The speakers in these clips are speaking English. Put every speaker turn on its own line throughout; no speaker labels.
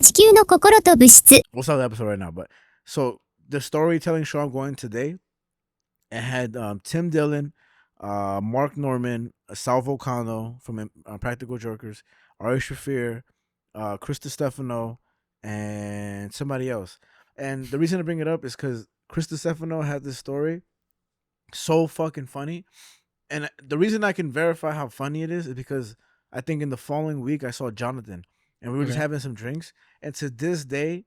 地球の心と物質
We'll start the episode right now. But so the storytelling show I'm going today, it had Tim Dillon, Mark Norman, Sal Volcano from Practical Jokers, Ari Shafir, Krista Stefano, and somebody else. And the reason I bring it up is because Krista Stefano had this story so fucking funny. And the reason I can verify how funny it is because I think in the following week I saw Jonathan and we were just having some drinks. And to this day,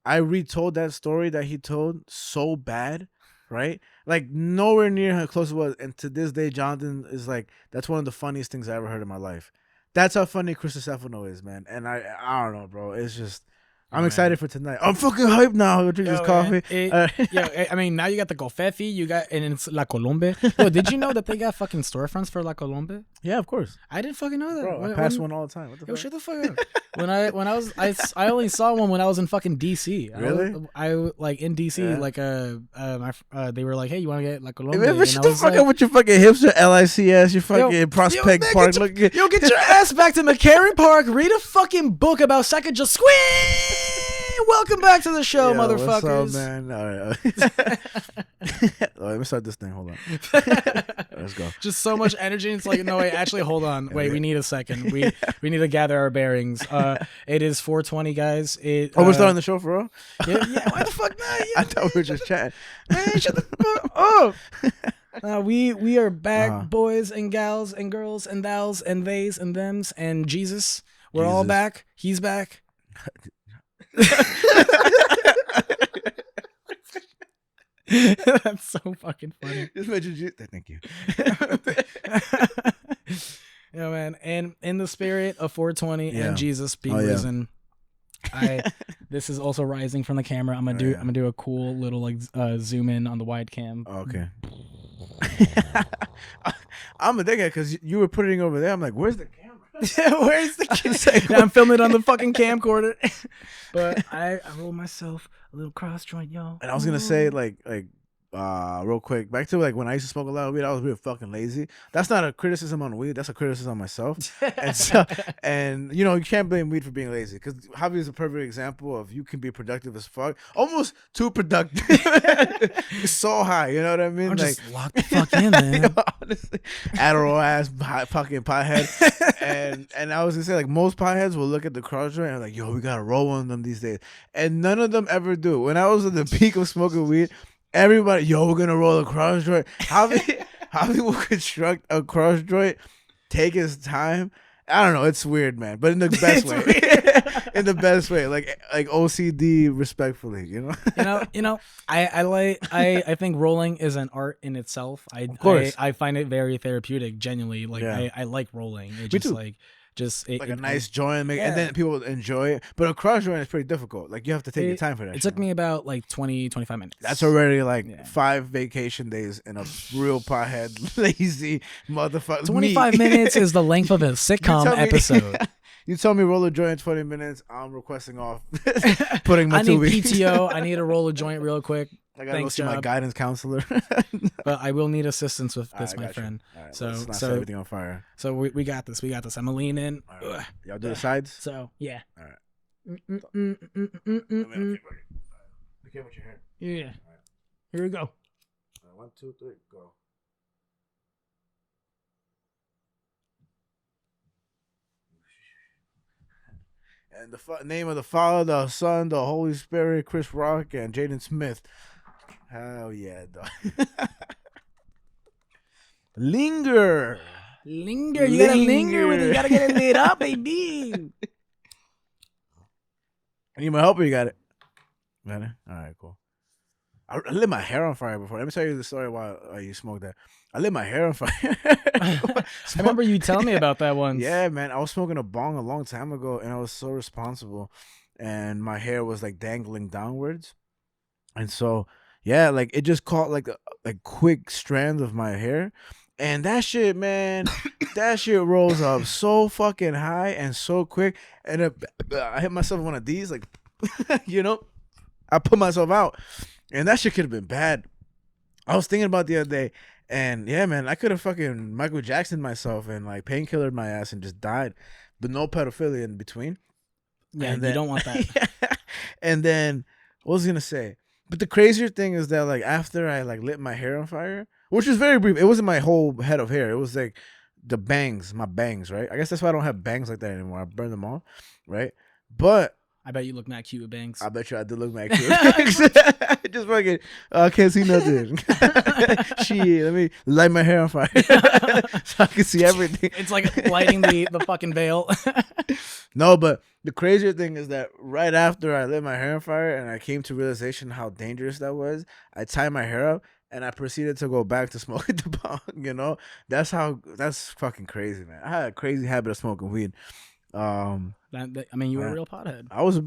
I retold that story that he told so bad, right? Like nowhere near how close it was. And to this day, Jonathan is like, that's one of the funniest things I ever heard in my life. That's how funny Krista Stefano is, man. And I don't know, bro. It's just, I'm excited for tonight. I'm fucking hyped now. I'll drink this coffee.
I mean, now you got the Cofefi, and it's La Colombe. Yo, did you know that they got fucking storefronts for La Colombe?
Yeah, of course.
I didn't fucking know that.
Bro, I pass one all the time. What the fuck?
Shut the fuck up. I only saw one when I was in fucking DC.
Really?
I like in DC, like they were like, hey, you want to get La Colombe?
Man, shut the fuck up with your fucking hipster LICS, your fucking Prospect Park.
Get your ass back to McCarran Park. Read a fucking book about Sacagawea. Welcome back to the show, motherfuckers.
What's up, man? All right. Let me start this thing. Hold on. Let's go.
Just so much energy. It's like, no, wait, actually, hold on. Wait, we need a second. We need to gather our bearings. It is 4:20, guys.
We're starting the show for real?
Yeah, why the fuck not?
I thought we were just chatting.
Man, shut the fuck up. We are back, boys and gals and girls and thous and theys and thems and Jesus. We're all back. He's back. That's so fucking funny.
Just mentioned you. Thank you.
Yeah, man. And in the spirit of 420 and Jesus being risen, this is also rising from the camera. I'm gonna do a cool little like zoom in on the wide cam.
Okay. I'm a dickhead because you were putting it over there. I'm like, where's the camera?
Where's the camera? I'm filming it on the fucking camcorder. But I rolled myself a little cross joint, yo.
And I was gonna say like real quick, back to like when I used to smoke a lot of weed, I was real fucking lazy. That's not a criticism on weed, that's a criticism on myself. And you know, you can't blame weed for being lazy because Javi is a perfect example of you can be productive as fuck, almost too productive. It's so high, you know what I mean?
I'm just locked the fuck in, man.
Honestly, Adderall ass fucking pothead. And I was gonna say like most potheads will look at the cross joint and like, yo, we gotta roll one of them these days, and none of them ever do. When I was at the peak of smoking weed, everybody, yo, we're gonna roll a cross joint. How people construct a cross joint, take his time. I don't know, it's weird, man, but in the best way. In the best way, like OCD, respectfully, you know.
I think rolling is an art in itself.
Of course.
I find it very therapeutic. Genuinely, like I like rolling. It just
too.
like
a nice joint, and then people enjoy it. But a cross joint is pretty difficult. Like you have to take your time for that.
It took me about like 20-25 minutes.
That's already like 5 vacation days in a real pothead, lazy motherfucker.
25 minutes is the length of a sitcom episode.
You told me roll a joint in 20 minutes. I'm requesting off. Putting my 2 weeks.
PTO. I need to roll a joint real quick.
I gotta go see my guidance counselor.
But I will need assistance with this, my friend.
Right,
so
let's not set everything on fire.
So we got this. We got this. I'm gonna lean in.
Right. Y'all do the sides.
So yeah.
All right. Okay, with your hair.
Yeah. Right. Here we go.
1, 2, 3, go. And the name of the Father, the Son, the Holy Spirit, Chris Rock, and Jaden Smith. Hell yeah, dog. Linger.
You gotta linger with it. You gotta get it lit up, baby.
I need my help, or you got it? Got it? All right, cool. I lit my hair on fire before. Let me tell you the story while you smoked that. I lit my hair on fire.
I remember you telling me about that once.
Yeah, man. I was smoking a bong a long time ago, and I was so responsible. And my hair was like dangling downwards. And so, yeah, like it just caught like quick strands of my hair. And that shit, man, that shit rolls up so fucking high and so quick. And I hit myself with one of these, like, you know, I put myself out. And that shit could have been bad. I was thinking about the other day, and yeah, man, I could have fucking Michael Jackson myself and like painkillered my ass and just died, but no pedophilia in between.
Yeah, and then, you don't want that.
And then what was I gonna say? But the crazier thing is that like after I like lit my hair on fire, which was very brief. It wasn't my whole head of hair. It was like the bangs, my bangs, right? I guess that's why I don't have bangs like that anymore. I burned them off, right? But
I bet you look mad cute with bangs.
I bet you I did look mad cute. Just fucking, I can't see nothing. Shit, let me light my hair on fire so I can see everything.
It's like lighting the fucking veil.
No, but the crazier thing is that right after I lit my hair on fire and I came to realization how dangerous that was, I tied my hair up and I proceeded to go back to smoking the bong. You know, that's fucking crazy, man. I had a crazy habit of smoking weed.
I mean, you were a real pothead.
I was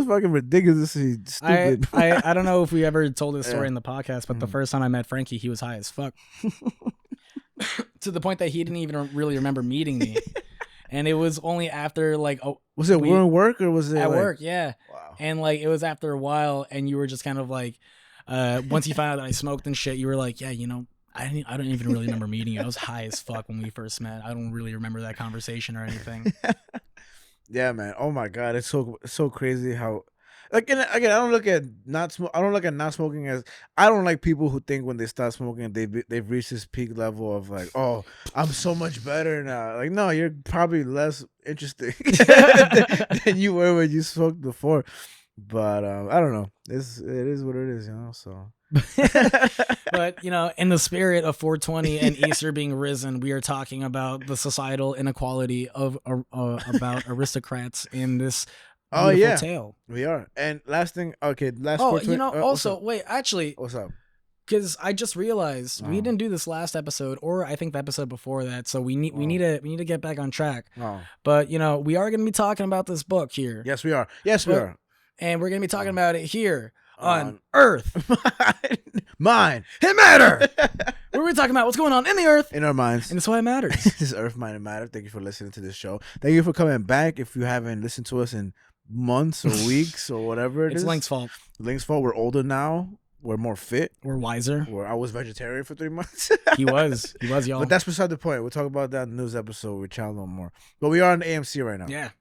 fucking ridiculously stupid.
I don't know if we ever told this story in the podcast, but the first time I met Frankie, he was high as fuck. To the point that he didn't even really remember meeting me. And it was only after like
was it we're at work or was it
at
like,
work? Yeah. Wow. And like it was after a while, and you were just kind of like, once you found out that I smoked and shit, you were like, yeah, you know, I don't even really remember meeting you. I was high as fuck when we first met. I don't really remember that conversation or anything.
Yeah, man. Oh my god, it's so crazy how. Like again, I don't look at not smoking as I don't like people who think when they start smoking they've reached this peak level of like, oh, I'm so much better now. Like, no, you're probably less interesting than you were when you smoked before. But I don't know. It is what it is, you know. So,
but you know, in the spirit of 420 and Easter being risen, we are talking about the societal inequality of about aristocrats in this.
Oh yeah,
tale.
We are. And last thing, okay, last.
Oh, you know, also wait, actually,
what's up?
Because I just realized we didn't do this last episode, or I think the episode before that. So we need to get back on track.
Oh.
But you know, we are going to be talking about this book here.
Yes, we are. Yes, we are.
And we're going to be talking about it here on Earth.
Mind.
It matter. What are we talking about? What's going on in the Earth?
In our minds.
And that's why it matters.
This is Earth, Mind, and Matter. Thank you for listening to this show. Thank you for coming back. If you haven't listened to us in months or weeks or whatever it is.
It's Link's fault.
Link's fault. We're older now. We're more fit.
We're wiser.
I was vegetarian for 3 months.
He was, y'all.
But that's beside the point. We'll talk about that in the news episode with Chow no more. But we are on AMC right now.
Yeah.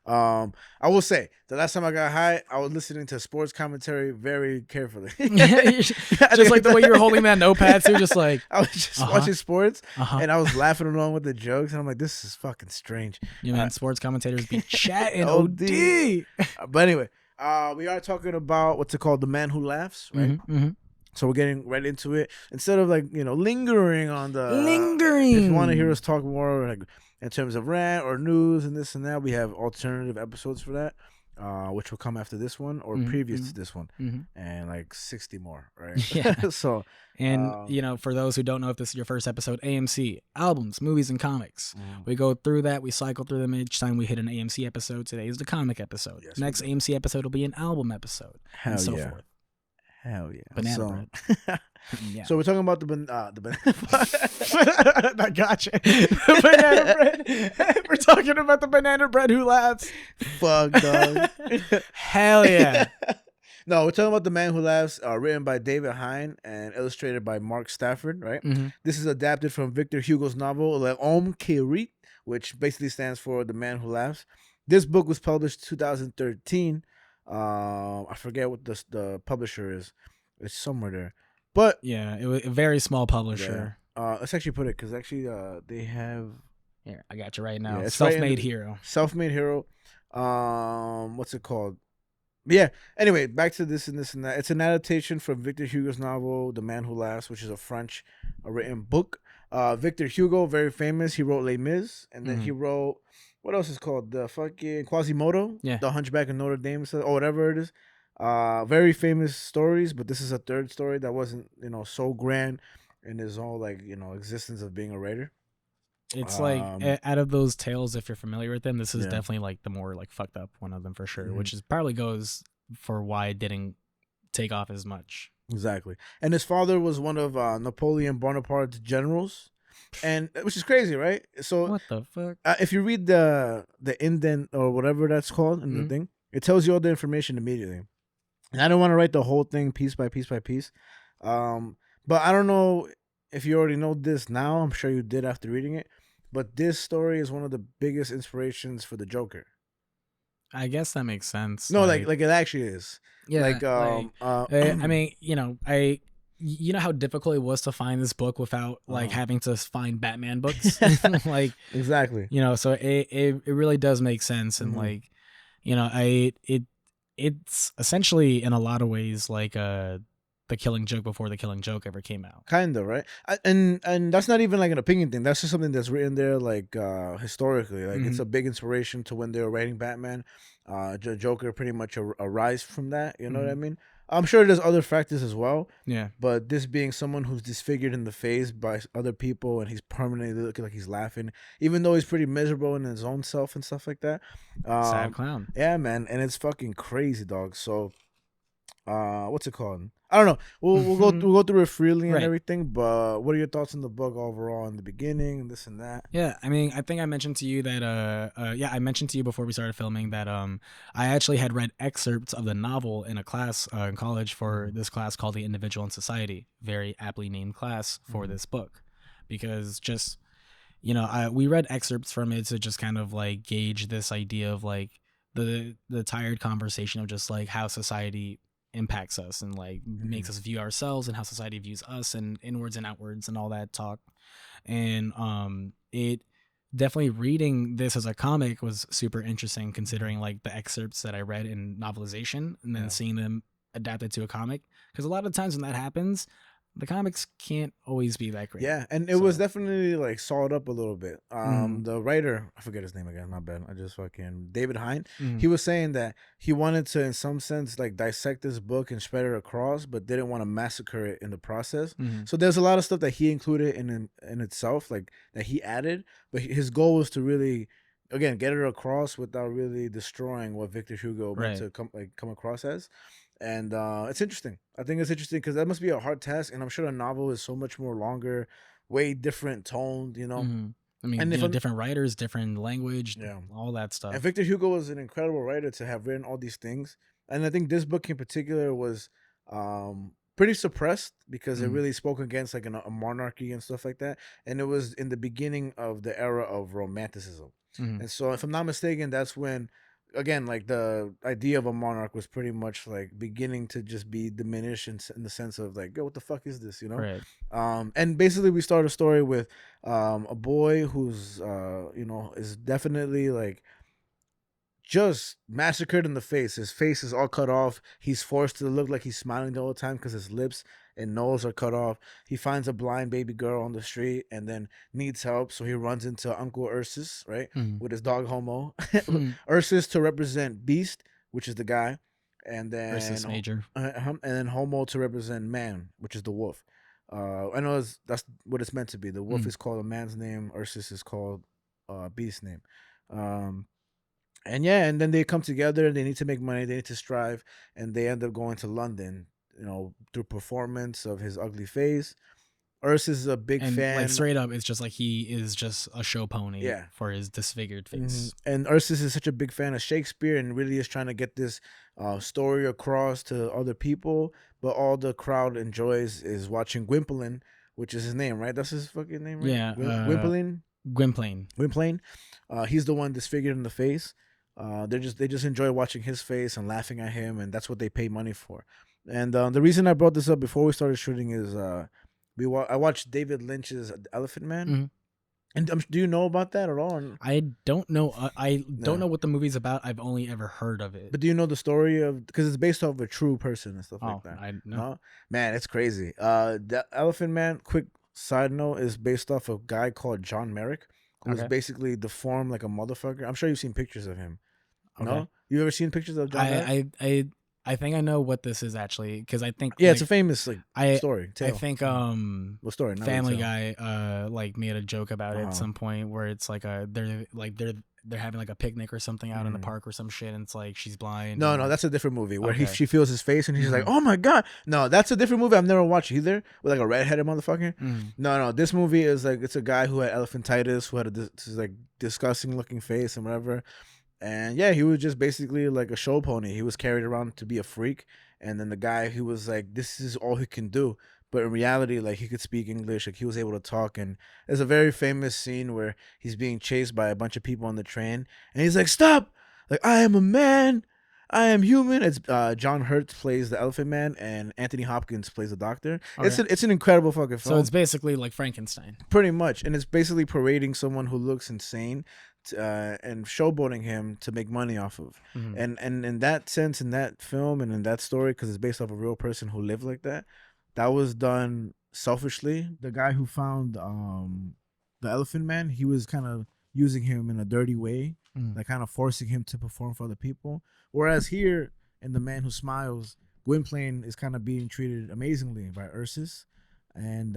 I will say the last time I got high, I was listening to sports commentary very carefully.
Just like the way you were holding that notepad too, just like
I was just watching sports and I was laughing along with the jokes, and I'm like, this is fucking strange.
Yeah, man, sports commentators be chatting OD.
But anyway, we are talking about what's it called, The Man Who Laughs, right?
Mm-hmm.
So we're getting right into it. Instead of like, you know, lingering on the
lingering.
If you want to hear us talk more like in terms of rant or news and this and that, we have alternative episodes for that, which will come after this one or previous to this one, and like 60 more, right?
Yeah.
So,
and you know, for those who don't know if this is your first episode, AMC, albums, movies, and comics. We go through that. We cycle through them each time we hit an AMC episode. Today is the comic episode. Yes, next AMC episode will be an album episode, and so forth.
Hell yeah.
Banana bread.
Yeah. So we're talking about the banana.
I gotcha. The banana bread. We're talking about the banana bread who laughs.
Fuck, dog.
Hell yeah.
No, we're talking about The Man Who Laughs, written by David Hine and illustrated by Mark Stafford, right? This is adapted from Victor Hugo's novel A.M.C, which basically stands for The Man Who Laughs. This book was published 2013. I forget what the publisher is. It's somewhere there. But
yeah, it was a very small publisher.
Yeah. Let's actually put it, because actually they have.
Here, I got you right now.
Yeah,
Self-made hero.
Self-made hero. What's it called? Yeah. Anyway, back to this and that. It's an adaptation from Victor Hugo's novel The Man Who Laughs, which is a French written book. Victor Hugo, very famous. He wrote Les Mis, and then he wrote, what else is called? The fucking Quasimodo.
Yeah.
The Hunchback of Notre Dame, or whatever it is. Very famous stories, but this is a third story that wasn't, you know, so grand in his whole, like, you know, existence of being a writer.
It's like, out of those tales, if you're familiar with them, this is definitely like the more like fucked up one of them for sure, which is probably goes for why it didn't take off as much.
Exactly. And his father was one of Napoleon Bonaparte's generals, and which is crazy, right? So
what the fuck? If
you read the indent or whatever that's called in the thing, it tells you all the information immediately. And I don't want to write the whole thing piece by piece by piece. But I don't know if you already know this now. I'm sure you did after reading it. But this story is one of the biggest inspirations for the Joker.
I guess that makes sense.
No, like it actually is.
Yeah,
Like
I mean, you know how difficult it was to find this book without like having to find Batman books, like
exactly.
so it really does make sense, and like it's essentially in a lot of ways like the Killing Joke before the Killing Joke ever came out.
Kind of, right? And that's not even like an opinion thing. That's just something that's written there, like historically. Like it's a big inspiration to when they were writing Batman. Joker pretty much arise from that. You know what I mean? I'm sure there's other factors as well.
Yeah.
But this being someone who's disfigured in the face by other people, and he's permanently looking like he's laughing, even though he's pretty miserable in his own self and stuff like that.
Sad clown.
Yeah, man, and it's fucking crazy, dog. So what's it called? I don't know. We'll go through it freely and
Right.
everything, but what are your thoughts on the book overall in the beginning and this and that?
Yeah, I mean, I think I mentioned to you that I mentioned to you before we started filming that I actually had read excerpts of the novel in a class in college for this class called The Individual and Society, very aptly named class for this book, because just we read excerpts from it to just kind of like gauge this idea of like the tired conversation of just like how society impacts us and like makes us view ourselves and how society views us and inwards and outwards and all that talk. And it definitely, reading this as a comic was super interesting, considering like the excerpts that I read in novelization and then seeing them adapted to a comic, because a lot of times when that happens, the comics can't always be that great.
Yeah, and it was definitely like sawed up a little bit. The writer, I forget his name again, my bad. I just fucking David Hine. He was saying that he wanted to, in some sense, like dissect this book and spread it across, but didn't want to massacre it in the process. So there's a lot of stuff that he included in itself, like that he added, but his goal was to really, again, get it across without really destroying what Victor Hugo meant to come across as. And it's interesting. I think it's interesting because that must be a hard task, and I'm sure a novel is so much more longer, way different toned, I
mean, and different writers, different language, all that stuff.
And Victor Hugo was an incredible writer to have written all these things, and I think this book in particular was pretty suppressed because it really spoke against like a monarchy and stuff like that, and it was in the beginning of the era of romanticism, and so if I'm not mistaken, that's when, again, like the idea of a monarch was pretty much like beginning to just be diminished in the sense of like, yo, what the fuck is this,
Right.
And basically we start a story with a boy who's is definitely like just massacred in the face. His face is all cut off. He's forced to look like he's smiling the whole time because his lips and nose are cut off. He finds a blind baby girl on the street and then needs help. So he runs into Uncle Ursus, right? With his dog Homo. Ursus to represent Beast, which is the guy. And then
Ursus Major.
And then Homo to represent Man, which is the wolf. I know that's what it's meant to be. The wolf is called a man's name. Ursus is called Beast's name. And then they come together. They need to make money. They need to strive, and they end up going to London. Through performance of his ugly face. Ursus is a big fan.
Like straight up, it's just like he is just a show pony for his disfigured face.
And Ursus is such a big fan of Shakespeare and really is trying to get this story across to other people. But all the crowd enjoys is watching Gwynplaine, which is his name, right? That's his fucking name, right?
Yeah,
Gwynplaine. Gwynplaine. He's the one disfigured in the face. They just enjoy watching his face and laughing at him, and that's what they pay money for. And the reason I brought this up before we started shooting is I watched David Lynch's Elephant Man. And do you know about that at all?
I don't know. I don't know what the movie's about. I've only ever heard of it.
But do you know the story of, because it's based off a true person and stuff like that?
I know. No?
Man, it's crazy. The Elephant Man, quick side note, is based off a guy called John Merrick, who's basically deformed like a motherfucker. I'm sure you've seen pictures of him. Okay. No? You ever seen pictures of John Merrick?
I think I know what this is actually, because I think
it's a famous story. Tale.
I think
what story?
Family Guy like made a joke about it at some point where it's like they're having like a picnic or something out in the park or some shit, and it's like she's blind.
No, that's a different movie where she feels his face and he's like, oh my god. No, that's a different movie I've never watched either, with like a redheaded motherfucker. No, this movie is like, it's a guy who had elephantitis, who had this like disgusting looking face and whatever. And he was just basically like a show pony. He was carried around to be a freak. And then the guy, he was like, this is all he can do. But in reality, like, he could speak English. Like, he was able to talk. And there's a very famous scene where he's being chased by a bunch of people on the train. And he's like, stop! like, I am a man, I am human. It's John Hurt plays the Elephant Man, and Anthony Hopkins plays the Doctor.
Okay.
It's an incredible fucking film.
So it's basically like Frankenstein,
pretty much, and it's basically parading someone who looks insane, and showboating him to make money off of. And in that sense, in that film, and in that story, because it's based off a real person who lived like that, that was done selfishly. The guy who found the Elephant Man, he was kind of using him in a dirty way, like kind of forcing him to perform for other people. Whereas here in The Man Who Smiles, Gwynplaine is kind of being treated amazingly by Ursus, and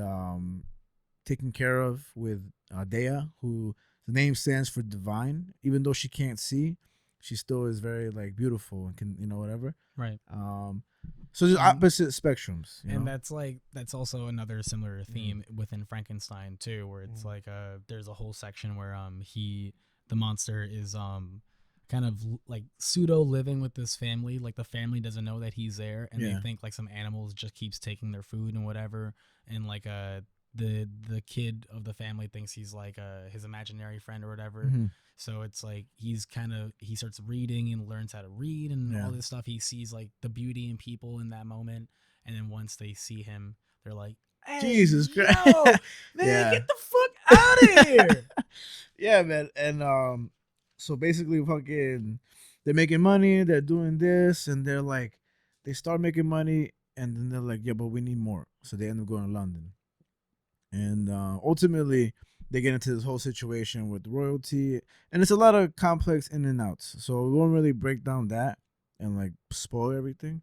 taken care of with Dea, who the name stands for divine. Even though she can't see, she still is very like beautiful and can, whatever.
right?
So there's opposite spectrums,
and that's also another similar theme within Frankenstein too, where it's like there's a whole section where the monster is kind of like pseudo living with this family. Like the family doesn't know that he's there, and they think like some animals just keeps taking their food and whatever, and like the kid of the family thinks he's like his imaginary friend or whatever. So it's like he starts reading and learns how to read and all this stuff. He sees like the beauty in people in that moment, and then once they see him, they're like, hey,
Jesus Christ,
man, get the fuck out of here.
Yeah, man. And so basically, fucking, they're making money, they're doing this, and they're like, they start making money, and then they're like, yeah, but we need more. So they end up going to London. And ultimately, they get into this whole situation with royalty, and it's a lot of complex in and outs. So we won't really break down that and like spoil everything,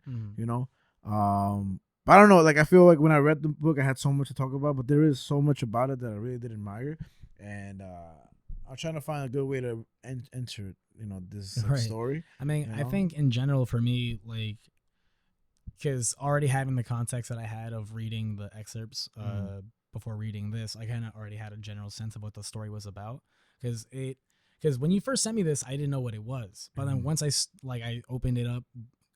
But I don't know. Like I feel like when I read the book, I had so much to talk about, but there is so much about it that I really did admire, and I'm trying to find a good way to enter, this story.
I mean, I think in general for me, like, because already having the context that I had of reading the excerpts before reading this, I kind of already had a general sense of what the story was about. Because when you first sent me this, I didn't know what it was. But then once I opened it up,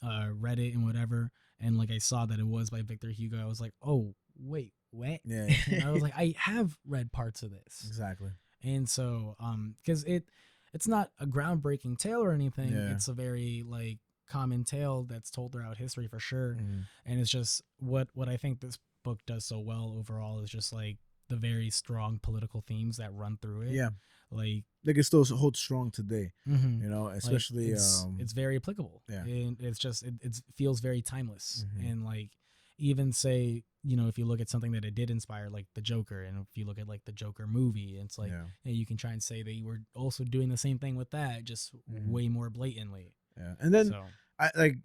read it and whatever, and like I saw that it was by Victor Hugo, I was like, oh wait, what?
Yeah.
And I was like, I have read parts of this.
Exactly.
And so, because it's not a groundbreaking tale or anything. Yeah. It's a very like common tale that's told throughout history for sure. And it's just what I think this book does so well overall is just like the very strong political themes that run through it. Yeah. Like
they can still hold strong today, especially
like it's very applicable. Yeah. And it's just, it feels very timeless. And like, even say, if you look at something that it did inspire, like the Joker, and if you look at like the Joker movie, it's like, you can try and say they were also doing the same thing with that, just way more blatantly.
Yeah. And then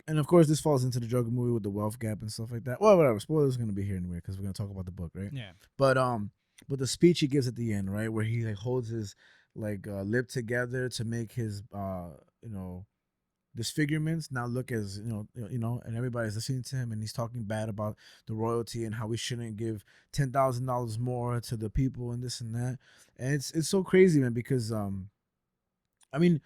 and of course this falls into the Joker movie with the wealth gap and stuff like that. Well, whatever. Spoilers are going to be here anyway, because we're going to talk about the book, right? Yeah. But the speech he gives at the end, right, where he like holds his like lip together to make his disfigurements now look as and everybody's listening to him, and he's talking bad about the royalty and how we shouldn't give $10,000 more to the people and this and that. And it's so crazy, man, because I mean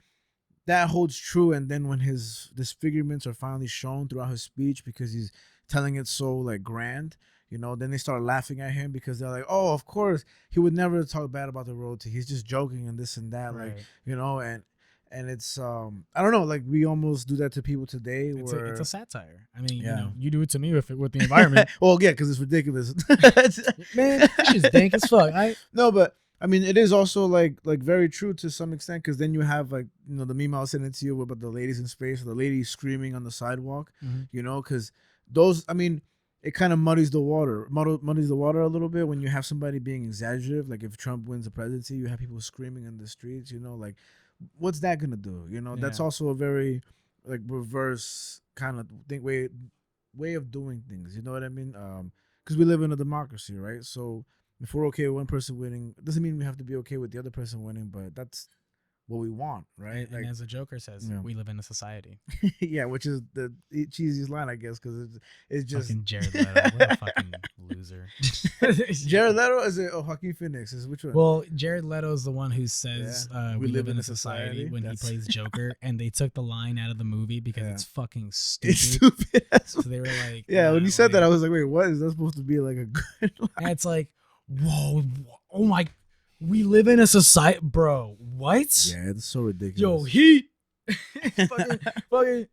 that holds true. And then when his disfigurements are finally shown throughout his speech, because he's telling it so like grand, then they start laughing at him, because they're like, oh, of course he would never talk bad about the royalty, he's just joking and this and that, right. Like and it's I don't know, like we almost do that to people today.
It's a satire. I mean, you do it to me with the environment.
Well, yeah, because it's ridiculous.
Man, this is dank as fuck.
No, but I mean, it is also like very true to some extent, because then you have like the meme I was sending to you about the ladies in space, or the ladies screaming on the sidewalk, because those, I mean, it kind of muddies the water a little bit when you have somebody being exaggerative. Like if Trump wins the presidency, you have people screaming in the streets, like. What's that gonna do? That's also a very like reverse kind of way of doing things. You know what I mean? Because we live in a democracy, right? So if we're okay with one person winning, it doesn't mean we have to be okay with the other person winning. But that's what we want, right?
And as the Joker says, we live in a society.
Yeah, which is the cheesiest line, I guess, because it's just
fucking Jared Leto. What a fucking loser.
Jared Leto, is it? Oh, Joaquin Phoenix is which one?
Well, Jared Leto is the one who says we live in a society when he plays Joker, and they took the line out of the movie because it's fucking stupid.
It's stupid.
So they were like,
when you said that, I was like, wait, what is that supposed to be like a good line?
And it's like, whoa, oh my. We live in a society, bro. What?
Yeah, it's so ridiculous.
Yo, heat. fucking.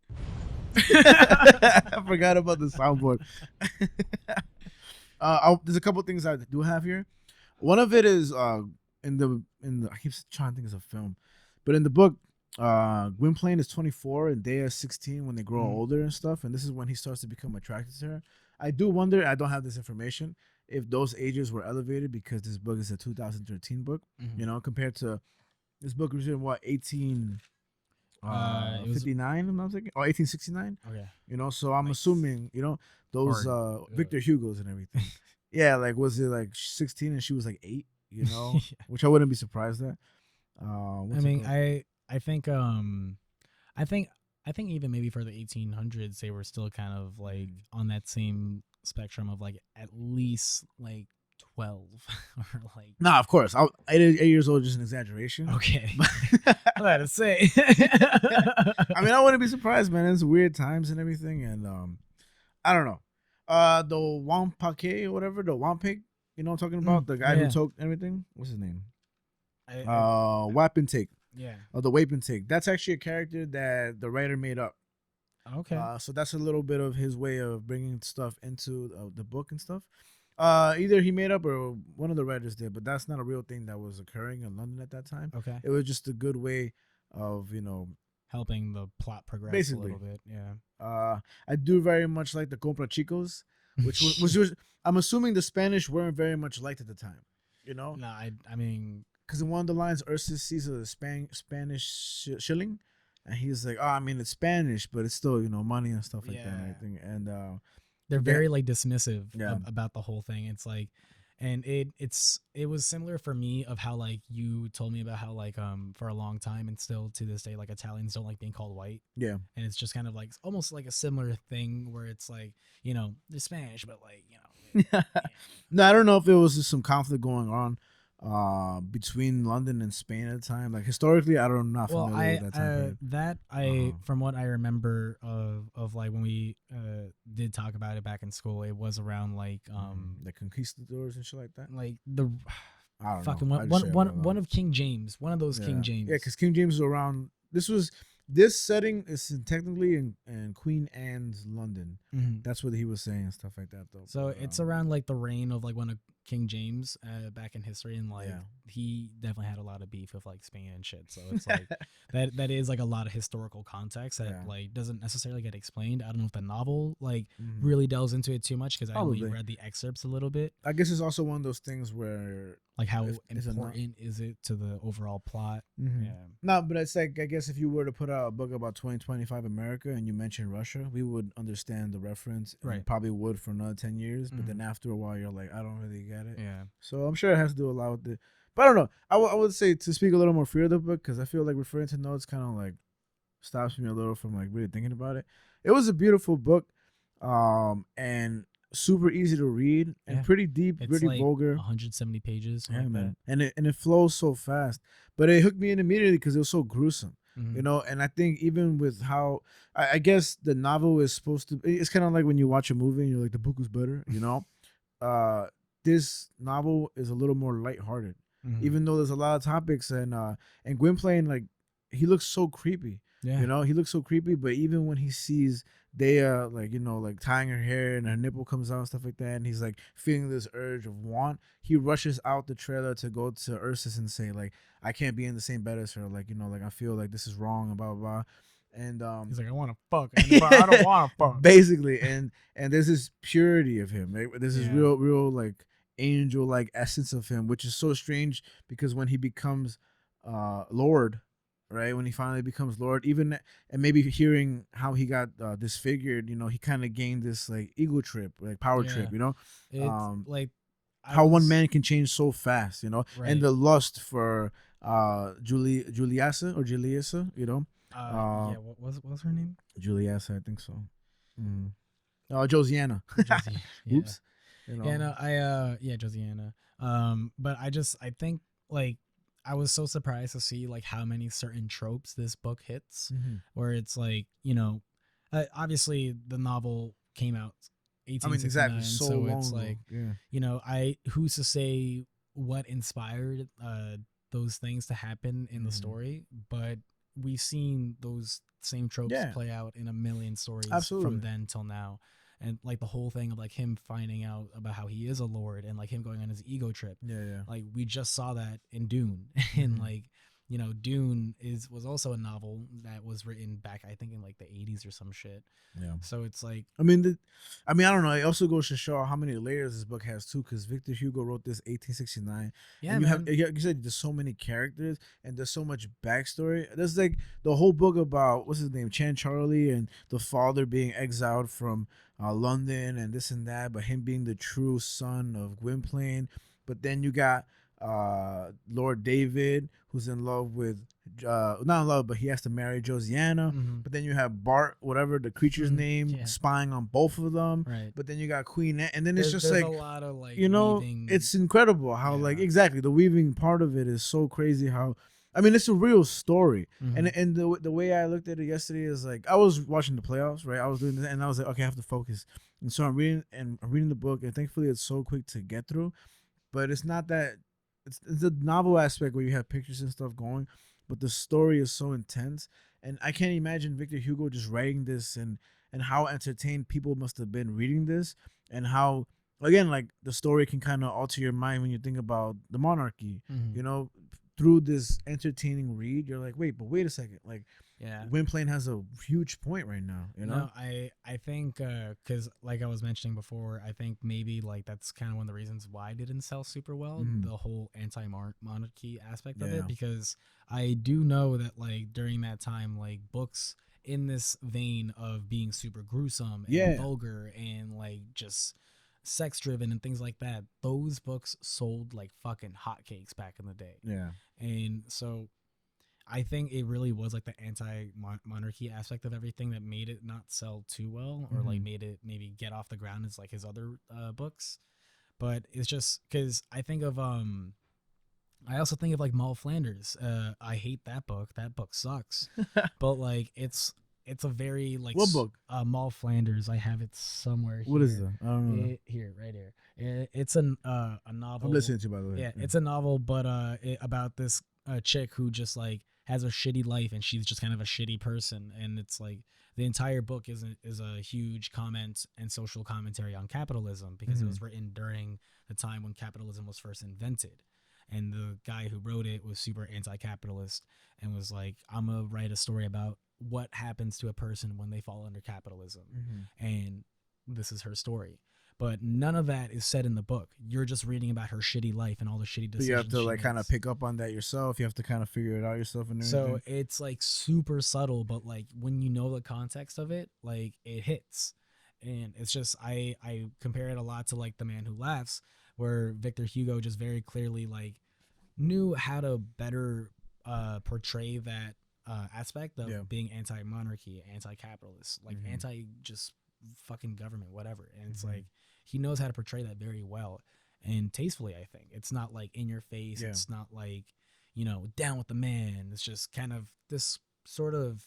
I forgot about the soundboard. There's a couple things I do have here. One of it is in the I keep trying to think it's a film, but in the book, Gwynplaine is 24 and Dea is 16 when they grow older and stuff, and this is when he starts to become attracted to her. I do wonder. I don't have this information if those ages were elevated because this book is a 2013 book. You know, compared to this book was in what 18. 59, I'm not thinking, or 1869.
Okay,
you know, so I'm assuming, you know, those Victor Hugos and everything. Yeah, like was it like 16 and she was like 8? You know,
yeah.
which I wouldn't be surprised at.
I mean, I think I think even maybe for the 1800s they were still kind of like on that same spectrum of like at least like 12 or like.
Nah, of course. 8 years old is just an exaggeration.
Okay. I had to say.
I mean, I wouldn't be surprised, man. It's weird times and everything, and I don't know. The Wampake or whatever, the Wampig, you know what I'm talking about? The guy who took everything. What's his name? Wapentake.
Yeah.
Or the Wapentake. That's actually a character that the writer made up.
Okay.
So that's a little bit of his way of bringing stuff into the book and stuff. Either he made up or one of the writers did, but that's not a real thing that was occurring in London at that time.
Okay.
It was just a good way of, you know,
helping the plot progress
basically
a little bit. Yeah.
I do very much like the Compra Chicos, which was I'm assuming the Spanish weren't very much liked at the time. You know?
No, I mean,
because in one of the lines, Ursus sees a Spanish shilling, and he's like, "Oh, I mean, it's Spanish, but it's still, you know, money and stuff like that and everything." And
they're very like dismissive about the whole thing. It's like, and it was similar for me of how like you told me about how like for a long time and still to this day like Italians don't like being called white.
Yeah.
And it's just kind of like almost like a similar thing where it's like, you know, they're Spanish, but like, you know. Yeah.
No, I don't know if it was just some conflict going on between London and Spain at the time. Like historically, I don't know.
Well, from what I remember of like when we did talk about it back in school, it was around like
the conquistadors and shit like that.
Like the
I don't
fucking
know.
one of King James, one of those King James.
Yeah, because King James was around. This setting is technically in Queen Anne's London.
Mm-hmm.
That's what he was saying and stuff like that, though.
So it's around like the reign of like one of King James back in history, and like he definitely had a lot of beef with like Spain and shit. So it's like that is like a lot of historical context that like doesn't necessarily get explained. I don't know if the novel like really delves into it too much because I only read the excerpts a little bit.
I guess it's also one of those things where
like how important is it to the overall plot?
Yeah. No, but it's like I guess if you were to put out a book about 2025 America and you mentioned Russia, we would understand the reference. Right. Probably would for another 10 years, but then after a while you're like, I don't really get it.
Yeah.
So I'm sure it has to do a lot with it. But I don't know. I would say to speak a little more freely of the book because I feel like referring to notes kind of like stops me a little from like really thinking about it. It was a beautiful book, and super easy to read and pretty deep,
it's
pretty
like
vulgar.
170 pages.
Yeah, like man. That. And it flows so fast. But it hooked me in immediately because it was so gruesome. You know, and I think even with how I guess the novel is supposed to, it's kind of like when you watch a movie and you're like, the book was better, you know. This novel is a little more lighthearted, even though there's a lot of topics, and Gwynplaine, like, he looks so creepy. Yeah. You know, he looks so creepy, but even when he sees Dea, like, you know, like tying her hair and her nipple comes out and stuff like that, and he's like feeling this urge of want, he rushes out the trailer to go to Ursus and say, like, I can't be in the same bed as her. Like, you know, like, I feel like this is wrong and blah, blah, blah. And
he's like, I want to fuck, but I don't want to fuck.
Basically, and there's this purity of him. Right? There's this real, like, angel-like essence of him, which is so strange because when he becomes Lord, right, when he finally becomes Lord, even and maybe hearing how he got disfigured, you know, he kind of gained this like ego trip, like power trip, you know.
It's like
how one man can change so fast, you know, and the lust for Juliasa, you know.
What was her name?
Juliasa, I think so. Josiana. Oops. You know.
Yeah, no, Josiana. But I think like I was so surprised to see like how many certain tropes this book hits, where it's like, you know, obviously the novel came out 1869, so it's like, you know, who's to say what inspired those things to happen in the story, but we've seen those same tropes
Yeah,
play out in a million stories from
absolutely.
then till now. And like the whole thing of like him finding out about how he is a lord and like him going on his ego trip.
Yeah, yeah.
Like we just saw that in Dune. And like, you know, Dune was also a novel that was written back I think in like the 80s or some shit.
Yeah.
So it's like,
I mean, I don't know. It also goes to show how many layers this book has too, because Victor Hugo wrote this 1869,
yeah,
and
man.
you said there's so many characters and there's so much backstory. There's like the whole book about what's his name, Chan Charlie, and the father being exiled from London and this and that, but him being the true son of Gwynplaine. But then you got Lord David, who's in love with not in love, but he has to marry Josiana.
Mm-hmm.
But then you have Bart, whatever the creature's name,
Yeah.
spying on both of them.
Right.
But then you got Queen Anne, and then it's just
there's
like,
a lot of like
you know,
weaving.
it's incredible how like
Yeah.
exactly the weaving part of it is so crazy. How I mean, it's a real story,
Mm-hmm.
and the way I looked at it yesterday is like I was watching the playoffs, right? I was doing this, and I was like, okay, I have to focus, and so I'm reading the book, and thankfully it's so quick to get through, but it's not that it's the novel aspect where you have pictures and stuff going, but the story is so intense, and I can't imagine Victor Hugo just writing this and how entertained people must have been reading this, and how again like the story can kind of alter your mind when you think about the monarchy,
Mm-hmm.
you know, through this entertaining read. You're like, wait, but wait a second, like
Yeah.
Gwynplaine has a huge point right now, you know?
No, I think because like I was mentioning before, I think maybe like that's kind of one of the reasons why it didn't sell super well, the whole anti-monarchy aspect of
Yeah.
it, because I do know that like during that time, like books in this vein of being super gruesome and
Yeah.
vulgar and like just sex driven and things like that, those books sold like fucking hotcakes back in the day.
Yeah.
And so I think it really was like the anti-monarchy aspect of everything that made it not sell too well, or like made it maybe get off the ground as like his other books. But it's just because I think of I also think of like Moll Flanders. I hate that book. That book sucks. But like it's a very like
What book?
Moll Flanders. I have it somewhere.
What
here.
is that? I don't know.
Here, right here. It's a novel.
I'm listening to you, by the way.
Yeah, it's a novel, but about this chick who just like has a shitty life and she's just kind of a shitty person, and it's like the entire book is a huge comment and social commentary on capitalism, because it was written during the time when capitalism was first invented, and the guy who wrote it was super anti-capitalist and was like, I'm gonna write a story about what happens to a person when they fall under capitalism, and this is her story. But none of that is said in the book. You're just reading about her shitty life and all the shitty decisions.
But you have to
she
like kind of
makes.
pick up on that yourself. You have to kind of figure it out yourself and everything.
So it's like super subtle, but like when you know the context of it, like it hits. And it's just I compare it a lot to like The Man Who Laughs, where Victor Hugo just very clearly like knew how to better portray that aspect of being anti-monarchy, anti-capitalist, like anti just fucking government, whatever. And it's like he knows how to portray that very well and tastefully. I think it's not like in your face.
Yeah.
It's not like, you know, down with the man. It's just kind of this sort of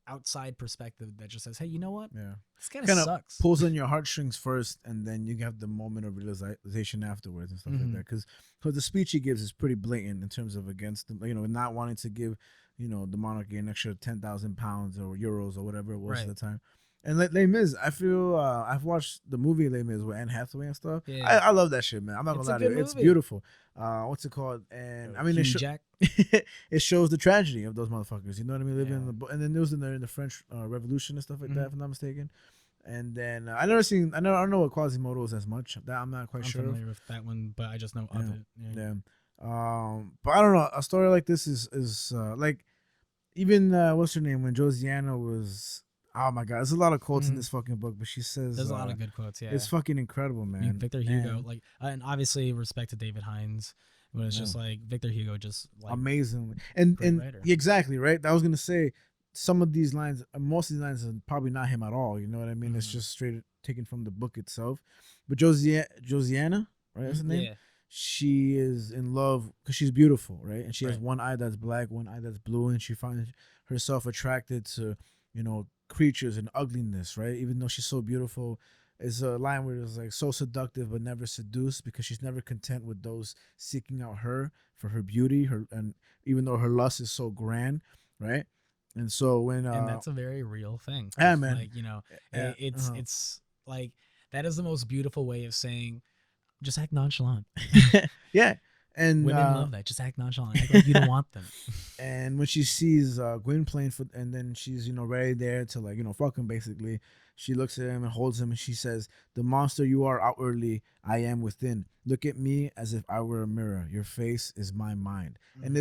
outside perspective that just says, hey, you know what?
Yeah.
This kind of sucks.
Pulls on your heartstrings first, and then you have the moment of realization afterwards and stuff like that. Because the speech he gives is pretty blatant in terms of against the, you know, not wanting to give, you know, the monarchy an extra 10,000 pounds or euros or whatever it was at the time. And Les Mis, I feel I've watched the movie Les Mis with Anne Hathaway and stuff.
Yeah.
I love that shit, man. I'm not gonna lie to you. It's beautiful. What's it called? And I mean, it shows the tragedy of those motherfuckers. You know what I mean? Living in the, and then it was in the French Revolution and stuff like that, if I'm not mistaken. And then I don't know what Quasimodo is as much. That I'm not quite sure.
I'm familiar with that one, but I just know of it.
Yeah. But I don't know. A story like this is like even what's her name when Josiana was. Oh my god, there's a lot of quotes in this fucking book, but she says
there's a lot of good quotes. Yeah,
it's fucking incredible, man.
I mean, Victor Hugo, like, and obviously respect to David Hines, but it's just like Victor Hugo, just like
amazing, and exactly right. I was gonna say some of these lines, most of these lines are probably not him at all. You know what I mean? It's just straight taken from the book itself. But Josiana, right? That's the name. Yeah. She is in love because she's beautiful, right? And she has one eye that's black, one eye that's blue, and she finds herself attracted to, you know, creatures and ugliness, right? Even though she's so beautiful, is a line where it's like so seductive but never seduced, because she's never content with those seeking out her for her beauty, her, and even though her lust is so grand, right? And so when
and that's a very real thing.
Yeah, man.
Like, you know, it's like that is the most beautiful way of saying just act nonchalant.
Yeah. And
women love that. Just act nonchalant. Act like you don't want them.
And when she sees Gwen playing for, and then she's ready there to like fuck him basically. She looks at him and holds him, and she says, "The monster you are outwardly, I am within. Look at me as if I were a mirror. Your face is my mind." And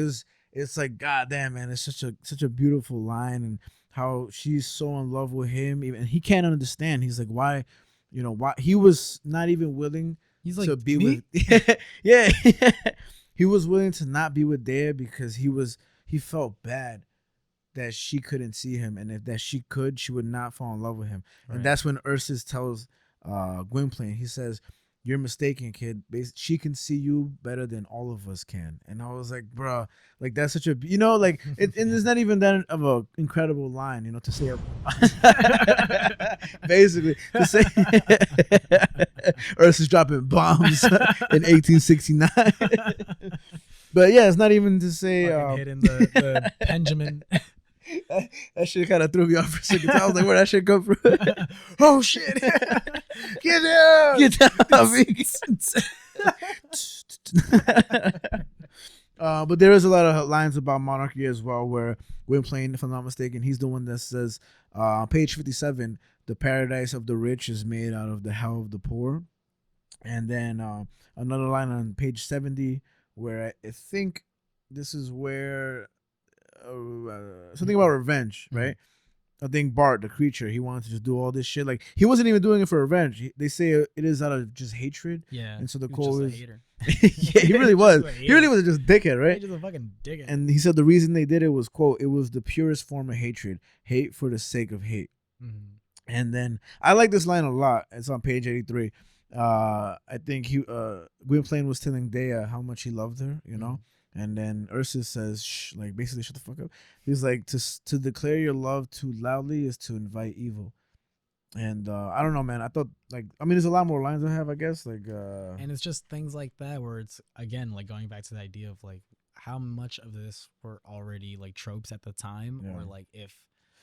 it's like, God damn, man, it's such a beautiful line, and how she's so in love with him, even and he can't understand. He's like, why, why he was not even willing.
He's like,
to be
me?
with, yeah, he was willing to not be with Dea because he felt bad that she couldn't see him, and if that she could, she would not fall in love with him. Right. And that's when Ursus tells Gwynplaine, he says, "You're mistaken, kid. She can see you better than all of us can." And I was like, bruh, like that's such a, like, and it's not even that of a incredible line, to say, basically, to say, Ursus dropping bombs in 1869. But yeah, it's not even to say,
hitting the Benjamin.
That shit kind of threw me off for a second. I was like, where that shit come from? Oh shit! Get down! Get down! But there is a lot of lines about monarchy as well, where Gwynplaine, if I'm not mistaken, he's the one that says, on page 57, "The paradise of the rich is made out of the hell of the poor." And then another line on page 70, where I think this is where something about revenge, right? I think Bart, the creature, he wanted to just do all this shit. Like, he wasn't even doing it for revenge. They say it is out of just hatred.
Yeah.
And so the
quote
is, yeah, he really was. He really was just dickhead, right?
Just a fucking dickhead.
And he said the reason they did it was, quote, "It was the purest form of hatred, hate for the sake of hate." Mm-hmm. And then I like this line a lot. It's on page 83. I think Gwynplaine was telling Dea how much he loved her, And then Ursus says, "Shh," like basically, shut the fuck up. He's like, to declare your love too loudly is to invite evil. And I don't know, man. I thought, there's a lot more lines I have, I guess.
And it's just things like that where it's, again, like going back to the idea of like how much of this were already like tropes at the time, or like if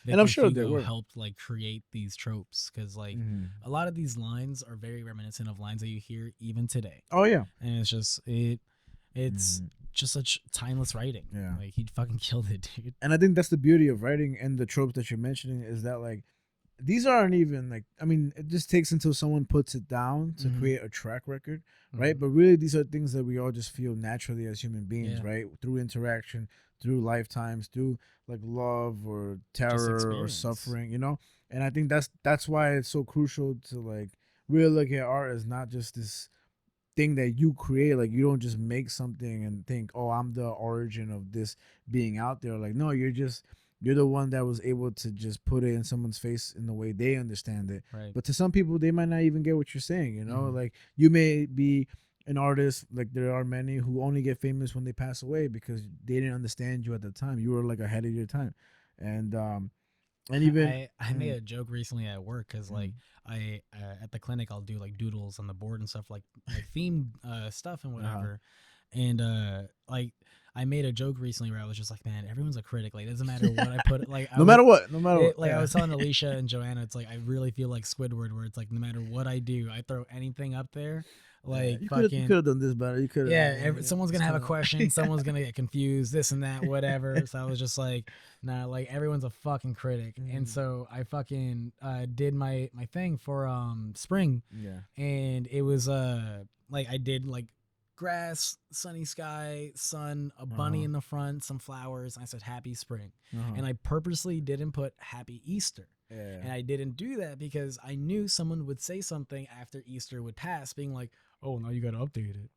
Victor
and I'm sure
Hugo
they were
helped like create these tropes, because like a lot of these lines are very reminiscent of lines that you hear even today.
Oh yeah,
and it's just it's just such timeless writing.
Yeah,
like he fucking killed it, dude.
And I think that's the beauty of writing and the tropes that you're mentioning, is that like these aren't even like, it just takes until someone puts it down to create a track record, right? But really, these are things that we all just feel naturally as human beings, right? Through interaction, through lifetimes, through like love or terror or suffering, And I think that's why it's so crucial to like really look at art as not just this thing that you create. Like, you don't just make something and think, "Oh, I'm the origin of this being out there." Like, no, you're the one that was able to just put it in someone's face in the way they understand it.
Right.
But to some people, they might not even get what you're saying, Like, you may be an artist, like there are many who only get famous when they pass away because they didn't understand you at the time. You were like ahead of your time. And even
I made a joke recently at work, because like I at the clinic I'll do like doodles on the board and stuff, like themed stuff and whatever. And like I made a joke recently where I was just like, man, everyone's a critic. Like, it doesn't matter what I put. Like,
no matter what.
Like, I was telling Alicia and Joanna, it's like I really feel like Squidward, where it's like no matter what I do, I throw anything up there. Like,
you
fucking,
could have done this better. You could.
Yeah, someone's gonna have a question. Someone's gonna get confused. This and that, whatever. So I was just like, nah, like everyone's a fucking critic. And so I fucking did my thing for spring.
Yeah.
And it was like I did like grass, sunny sky, sun, a bunny in the front, some flowers, and I said happy spring. And I purposely didn't put happy Easter.
Yeah.
And I didn't do that because I knew someone would say something after Easter would pass, being like, "Oh, now you got to update it."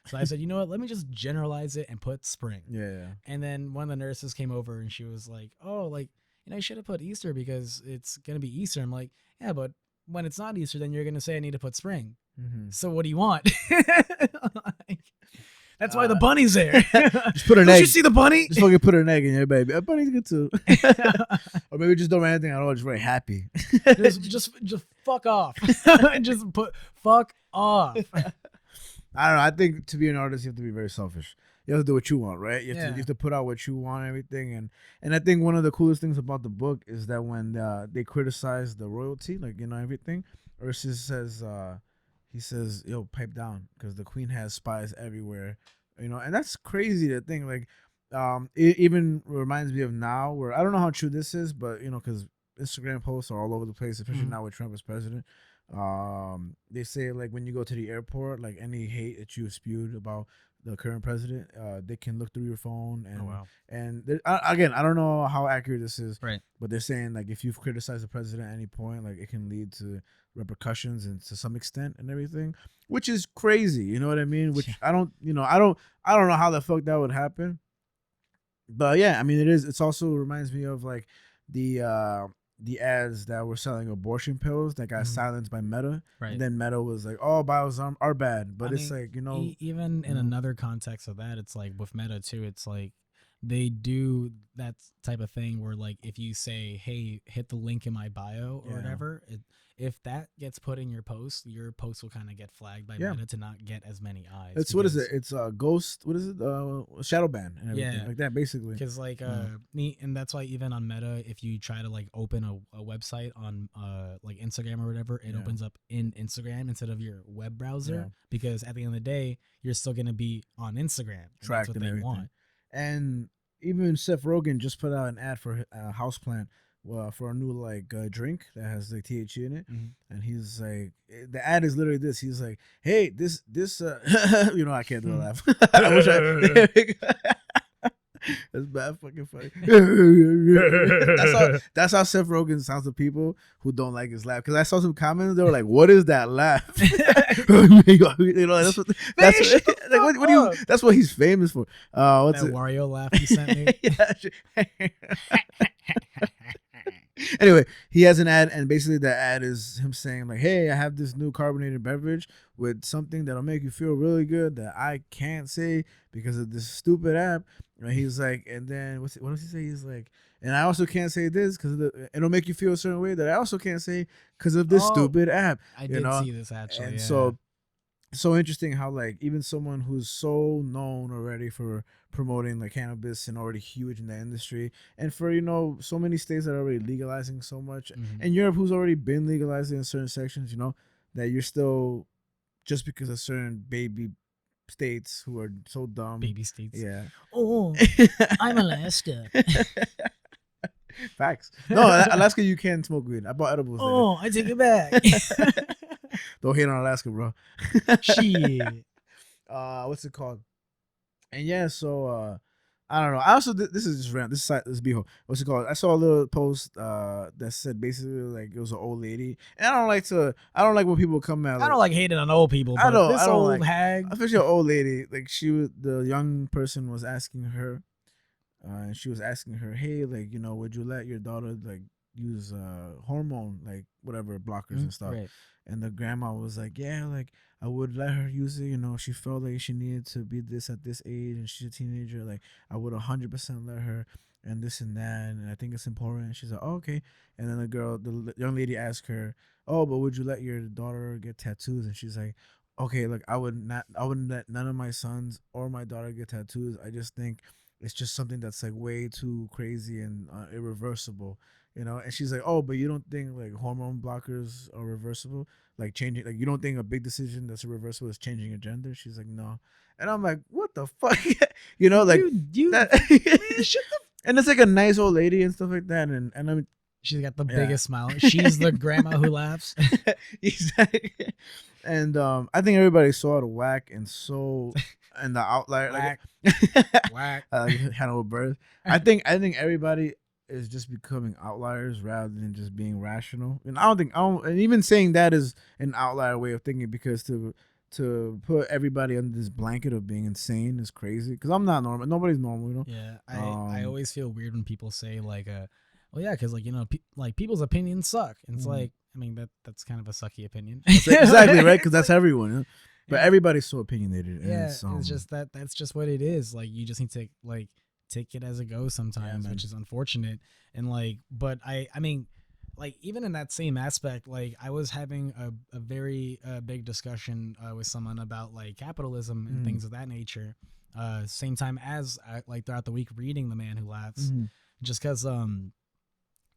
So I said, you know what, let me just generalize it and put spring.
Yeah.
And then one of the nurses came over and she was like, "Oh, like, I should have put Easter because it's going to be Easter." I'm like, "Yeah, but when it's not Easter, then you're going to say I need to put spring. So what do you want?" Like, that's why the bunny's there.
Just put an egg.
Don't you see the bunny?
Just fucking put an egg in there, baby. A bunny's good too. Or maybe just don't write anything at all. Just write happy.
just fuck off. Just put fuck off.
I don't know. I think to be an artist, you have to be very selfish. you have to do what you want, right? You have to put out what you want and everything. And I think one of the coolest things about the book is that when they criticize the royalty, like, you know, everything, Ursus says, he says, yo, pipe down, because the queen has spies everywhere, you know. And that's crazy to think. Like, it even reminds me of now, where I don't know how true this is, but, you know, because Instagram posts are all over the place, especially now with Trump as president. They say, like, when you go to the airport, like, any hate that you spewed about the current president, they can look through your phone. And and again, I don't know how accurate this is,
right?
But they're saying, like, if you've criticized the president at any point, like, it can lead to repercussions and to some extent and everything, which is crazy. You know what I mean? Which I don't, you know, I don't know how the fuck that would happen. But yeah, I mean, it is. It's also reminds me of, like, the ads that were selling abortion pills that got silenced by Meta,
right?
And then Meta was like, "Oh, bios are bad," but it's like, you know,
even in another context of that, it's like with Meta too. It's like they do that type of thing where, like, if you say, "Hey, hit the link in my bio" or whatever, if that gets put in your post will kind of get flagged by Meta to not get as many eyes.
It's what is it? It's a ghost. What is it? Shadow ban and everything like that, basically.
Because like me, and that's why even on Meta, if you try to like open a website on like Instagram or whatever, it opens up in Instagram instead of your web browser. Because at the end of the day, you're still gonna be on Instagram.
Tracked
that's what
and
they
everything.
want.
And even Seth Rogen just put out an ad for Houseplant. For a new, like, drink that has, like, THC in it, and he's like, the ad is literally this. He's like, "Hey, this you know, I can't do a laugh. I wish I. That's bad fucking funny. that's how Seth Rogen sounds to people who don't like his laugh. Because I saw some comments, they were like, "What is that laugh?" You know, that's what do you? That's what he's famous for. What's
that Wario laugh you sent me?
Anyway, he has an ad, and basically the ad is him saying, like, "Hey, I have this new carbonated beverage with something that'll make you feel really good that I can't say because of this stupid app." And he's like, and then what does he say? He's like, "And I also can't say this because it'll make you feel a certain way that I also can't say because of this stupid app."
I did see this actually,
and so interesting how, like, even someone who's so known already for promoting, like, cannabis and already huge in the industry, and for, you know, so many states that are already legalizing so much, and Europe, who's already been legalizing in certain sections, you know, that you're still, just because of certain baby states who are so dumb.
Baby states.
Yeah.
Oh, I'm Alaska.
Facts. No, Alaska, you can smoke weed. I bought edibles there.
Oh, I take it back.
Don't hate on Alaska, bro.
Shit.
What's it called? And yeah, so I don't know. I also this is just random. This beho. What's it called? I saw a little post that said basically, like, it was an old lady, and I don't like when people come at. Like,
I don't like hating on old people, but this old hag,
especially an old lady, like, the young person was asking her, and she was asking her, "Hey, like, you know, would you let your daughter, like, use hormone, like, whatever, blockers and stuff?"
Right.
And the grandma was like, "Yeah, like, I would let her use it. You know, she felt like she needed to be this at this age, and she's a teenager. Like, I would 100% let her, and this and that. And I think it's important." And she's like, "Oh, okay." And then the young lady asked her, "Oh, but would you let your daughter get tattoos?" And she's like, "Okay, like, I wouldn't let none of my sons or my daughter get tattoos. I just think it's just something that's, like, way too crazy and irreversible." You know, and she's like, "Oh, but you don't think, like, hormone blockers are reversible? Like, changing, like, you don't think a big decision that's irreversible is changing your gender?" She's like, "No." And I'm like, "What the fuck?" You know, like, that, and it's like a nice old lady and stuff like that. And I'm,
she's got the biggest smile. She's the grandma who laughs.
Exactly. And I think everybody saw the whack and the outlier,
whack,
like,
whack.
Hannibal Buress. I think everybody is just becoming outliers rather than just being rational. And and even saying that is an outlier way of thinking, because to put everybody under this blanket of being insane is crazy. Because I'm not normal. Nobody's normal, you know.
Yeah, I always feel weird when people say, like, well, yeah, because, like, you know, like, people's opinions suck. And it's like, I mean, that's kind of a sucky opinion.
Exactly, right? Because that's everyone. You know? But everybody's so opinionated. And
yeah, it's just that's just what it is. Like, you just need to, like, take it as it goes sometimes, which is unfortunate. And, like, but I mean, like, even in that same aspect, like, I was having a very big discussion with someone about, like, capitalism and things of that nature. same time as like throughout the week reading The Man Who Laughs,
Mm-hmm.
just because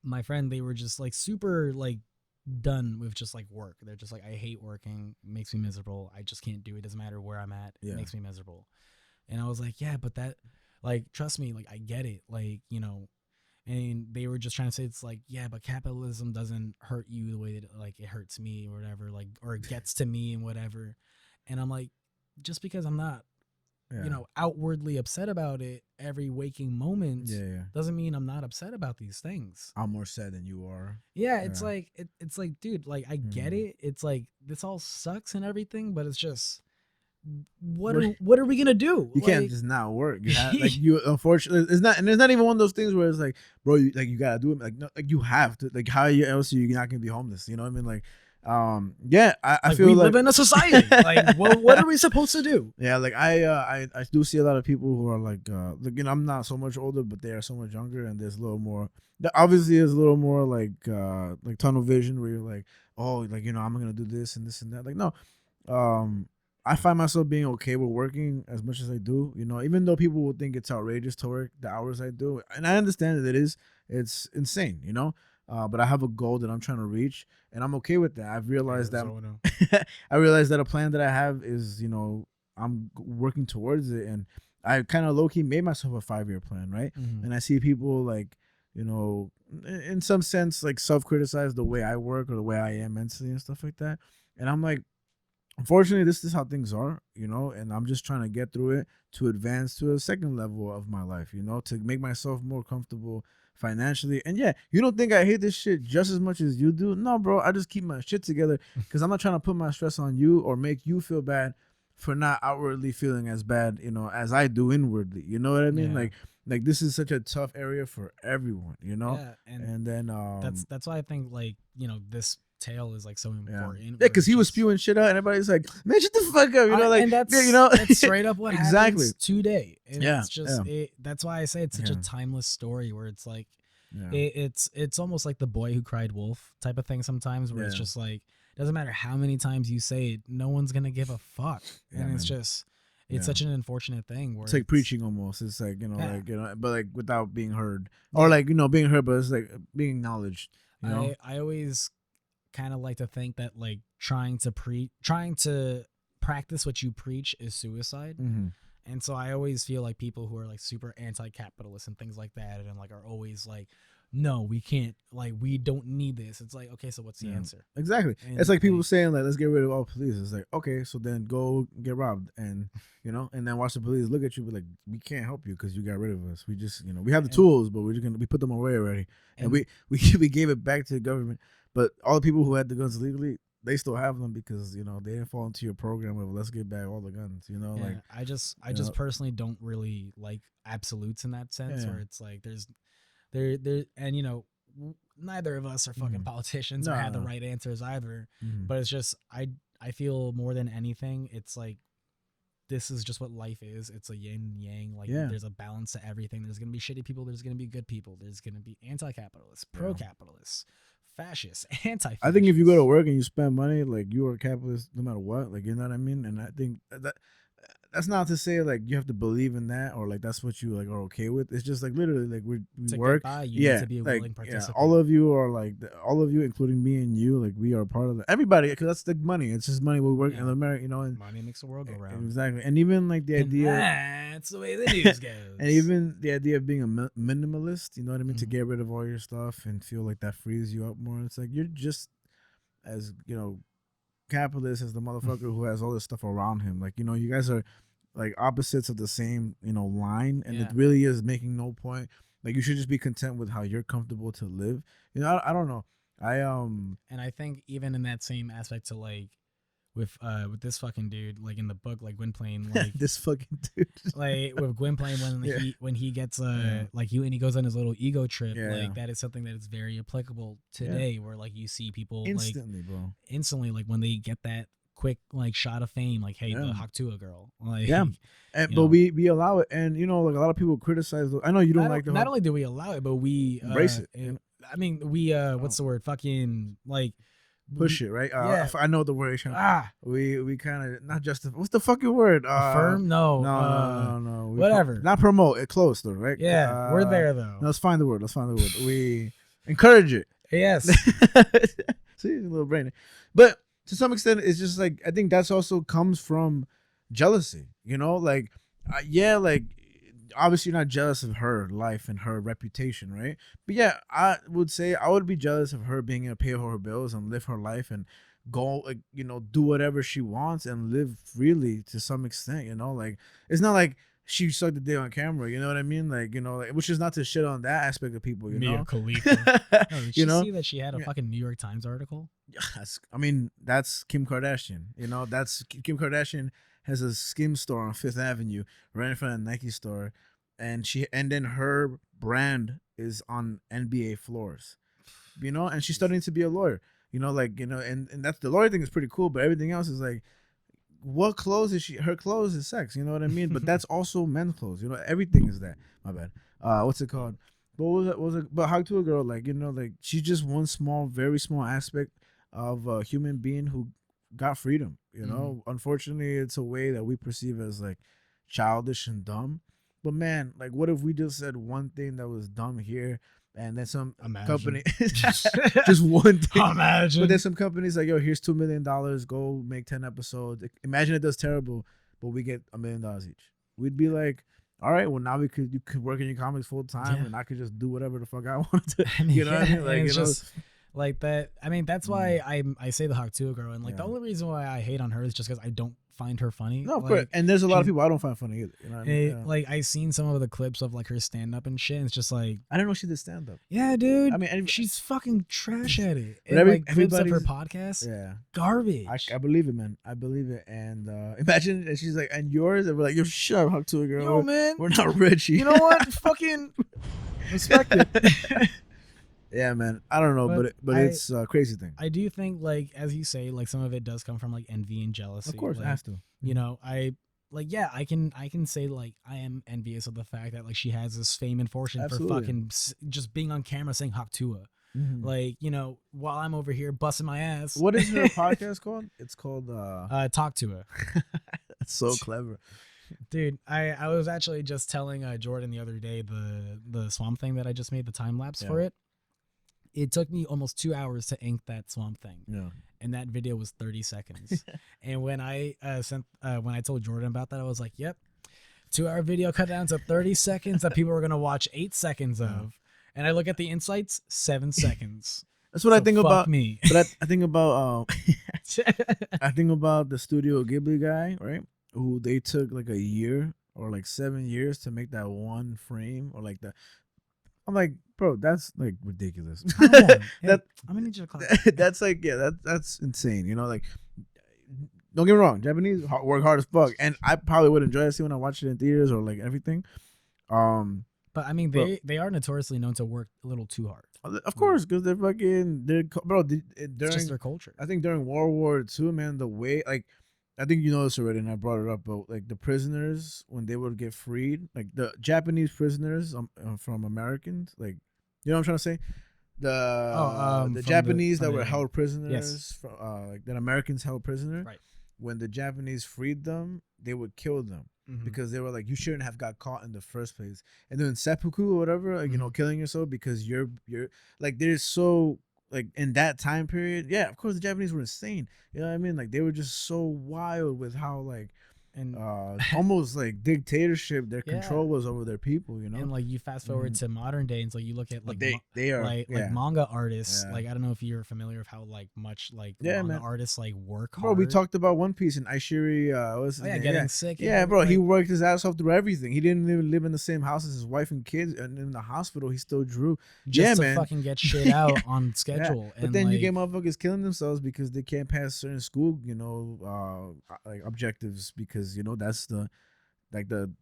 my friend, they were just like super like done with just like work. They're just like, I hate working, it makes me miserable, I just can't do it, doesn't matter where I'm at, it makes me miserable. And I was like, yeah, but that, like, trust me, like, I get it, like, you know. And they were just trying to say, it's like, yeah, but capitalism doesn't hurt you the way that like it hurts me or whatever, like, or it gets to me and whatever. And I'm like, just because I'm not, you know, outwardly upset about it every waking moment, doesn't mean I'm not upset about these things.
I'm more sad than you are.
Yeah, it's like it's like, dude, like, I get it. It's like, this all sucks and everything, but it's just, what are we gonna do?
You can't just not work. You have, like, you, unfortunately, it's not, and it's not even one of those things where it's like, bro, you gotta do it. Like, no, like, you have to. Like, how else are you not gonna be homeless? You know what I mean? Like, yeah, I feel
we
like
live in a society. Like, what are we supposed to do?
Yeah, like, I do see a lot of people who are like, you know, I'm not so much older, but they are so much younger, and there's a little more. Obviously, there's a little more like tunnel vision where you're like, oh, like, you know, I'm gonna do this and this and that. Like, no, I find myself being okay with working as much as I do. You know, even though people will think it's outrageous to work the hours I do, and I understand that it's insane. You know, but I have a goal that I'm trying to reach, and I'm okay with that. I've realized I realized that a plan that I have is, you know, I'm working towards it, and I kind of low key made myself a 5-year plan, right?
Mm-hmm.
And I see people like, you know, in some sense, like, self criticize the way I work or the way I am mentally and stuff like that, and I'm like, unfortunately, this is how things are, you know, and I'm just trying to get through it to advance to a second level of my life, you know, to make myself more comfortable financially. And yeah, you don't think I hate this shit just as much as you do? No, bro, I just keep my shit together because I'm not trying to put my stress on you or make you feel bad for not outwardly feeling as bad, you know, as I do inwardly. You know what I mean?
Yeah.
Like this is such a tough area for everyone, you know?
Yeah,
and then
that's why I think, like, you know, this tale is like so important.
Yeah, because he was spewing shit out, and everybody's like, "Man, shut the fuck up," you know, like,
and that's,
you know,
that's straight up what
exactly
happens today. And
Yeah,
it's just that's why I say it's such a timeless story, where it's like, it's almost like the boy who cried wolf type of thing sometimes, where it's just like, doesn't matter how many times you say it, no one's gonna give a fuck. And it's just, it's such an unfortunate thing where
it's like preaching almost. It's like, you know, like, you know, but like without being heard, or like, you know, being heard, but it's like being acknowledged. You know?
I always kind of like to think that, like, trying to practice what you preach is suicide.
Mm-hmm.
And so I always feel like people who are like super anti-capitalist and things like that, and like are always like, no, we can't, like, we don't need this. It's like, okay, so what's the answer?
Exactly. And it's like people saying, like, let's get rid of all police. It's like, okay, so then go get robbed, and, you know, and then watch the police look at you, but like, we can't help you because you got rid of us. We just, you know, we have the tools, but we put them away already, and we gave it back to the government. But all the people who had the guns legally, they still have them because, you know, they didn't fall into your program of let's get back all the guns. You know, like,
I just personally don't really like absolutes in that sense, where it's like there, and, you know, neither of us are fucking politicians or have the right answers either. But it's just, I feel more than anything, it's like, this is just what life is. It's a yin yang. Like, there's a balance to everything. There's gonna be shitty people. There's gonna be good people. There's gonna be anti-capitalists, pro-capitalists, fascists, anti-fascists.
I think if you go to work and you spend money, like, you are a capitalist no matter what. Like, you know what I mean? And I think that's not to say like you have to believe in that or like that's what you like are okay with. It's just like literally like we work.
You need to be a willing participant.
All of you are like all of you, including me and you, like we are part of everybody because that's the money. It's just money. We work in America, you know, and
money makes the world go round.
Exactly, and even like the idea.
That's the way the news goes.
And even the idea of being a minimalist, you know what I mean, to get rid of all your stuff and feel like that frees you up more. It's like you're just as, you know, capitalist as the motherfucker who has all this stuff around him. Like, you know, you guys are like opposites of the same, you know, line, and it really is making no point. Like, you should just be content with how you're comfortable to live. You know, I don't know.
And I think even in that same aspect to like with this fucking dude, like in the book, like Gwynplaine, like
this fucking dude,
like with Gwynplaine when he gets like when he goes on his little ego trip, like that is something that is very applicable today, where like you see people
instantly,
like,
bro,
instantly, like when they get that quick like shot of fame, like, hey, the Haktua girl, like,
but we allow it, and you know, like a lot of people criticize. I know you don't like the
not only do we allow it, but we
embrace it.
I mean, we what's the word? Fucking like
push it, right?
Yeah.
I know the word. We kind of not justify. What's the fucking word?
Affirm? No.
No.
Whatever.
Not promote. It close though, right?
Yeah, we're there though.
No, let's find the word. We encourage it.
Yes.
See, a little brain. But to some extent, it's just like I think that's also comes from jealousy. You know, like like obviously you're not jealous of her life and her reputation, right? But yeah, I would say I would be jealous of her being able to pay her bills and live her life and go, like, you know, do whatever she wants and live freely to some extent, you know? Like, it's not like she sucked the dick on camera, you know what I mean? Like, you know, like, which is not to shit on that aspect of people, you
Mia
know?
Khalifa. No, did
You
you
know?
see that she had a fucking New York Times article?
That's Kim Kardashian. You know, that's Kim Kardashian has a skim store on Fifth Avenue right in front of the Nike store, and then her brand is on NBA floors. You know, and she's studying to be a lawyer. You know, like, you know, and that's the lawyer thing is pretty cool, but everything else is like, what clothes is she? Her clothes is sex. You know what I mean? But that's also men's clothes. You know, everything is that. My bad. What's it called? But what was it? But how to a girl? Like, you know, like she's just one small, very small aspect of a human being who got freedom. You know, unfortunately, it's a way that we perceive as like childish and dumb. But man, like, what if we just said one thing that was dumb here, and then some company, just one thing.
Imagine.
But then some companies like, yo, here's $2 million, go make 10 episodes. Imagine it does terrible, but we get $1 million each. We'd be like, all right, well, now you could work in your comics full time, and I could just do whatever the fuck I want to. You know what I mean? Like,
it's just like that. I mean, that's why I say the Haktua girl, and like the only reason why I hate on her is just because I don't find her funny.
No, of course. And there's a lot of people I don't find funny either. You know what I mean?
Like, I seen some of the clips of like her stand up and shit, and it's just like,
I didn't know she did stand up.
Yeah, dude.
I mean,
she's fucking trash at it. And like clips of her podcast, garbage.
I believe it, man. I believe it. And imagine, and she's like, and yours, and we're like, yo, shut up, to a girl.
Yo, man,
we're not rich.
You know what? Fucking respect it.
Yeah, man. I don't know, but it's a crazy thing.
I do think, like, as you say, like some of it does come from like envy and jealousy.
Of course,
like,
it has to.
You know, I can say like I am envious of the fact that like she has this fame and fortune for fucking just being on camera saying Haktua. Like, you know, while I'm over here busting my ass.
What is her podcast called? It's called
Talk to Her.
That's so clever.
Dude, I was actually just telling Jordan the other day the Swamp Thing that I just made the time lapse for it. It took me almost 2 hours to ink that Swamp Thing. Yeah. And that video was 30 seconds. And when I told Jordan about that, I was like, yep, 2-hour video cut down to 30 seconds that people are going to watch 8 seconds of. And I look at the insights, 7 seconds.
That's what I think about
me.
But I think about I think about the Studio Ghibli guy, right? Who they took like a year or like 7 years to make that one frame, or like that. I'm like, bro, that's like ridiculous.
Hey, I'm gonna need you to clap.
That's like, that's insane. You know, like, don't get me wrong, Japanese work hard as fuck, and I probably would enjoy it when I watch it in theaters or like everything.
But I mean, they are notoriously known to work a little too hard.
Of course, because
it's just their culture.
I think during World War II, man, the way, like, I think you know this already, and I brought it up, but like the prisoners, when they would get freed, like the Japanese prisoners from Americans, like, you know what I'm trying to say? The Japanese that were held prisoners, like that Americans held prisoner. Right. When the Japanese freed them, they would kill them because they were like, you shouldn't have got caught in the first place. And then seppuku or whatever, like, you know, killing yourself because you're like, they're so, like, in that time period, of course the Japanese were insane. You know what I mean? Like, they were just so wild with how, like, and almost like dictatorship their control was over their people, you know.
And like, you fast forward to modern day, and so you look at like
they are
like manga artists. Like, I don't know if you're familiar with how like much like manga artists like work hard.
Bro, we talked about One Piece and Ishiri.
Getting sick.
Yeah, bro, he worked his ass off through everything. He didn't even live in the same house as his wife and kids, and in the hospital he still drew.
Just to fucking get shit out on schedule.
But then you get motherfuckers killing themselves because they can't pass certain school, you know, like objectives, because, you know, that's the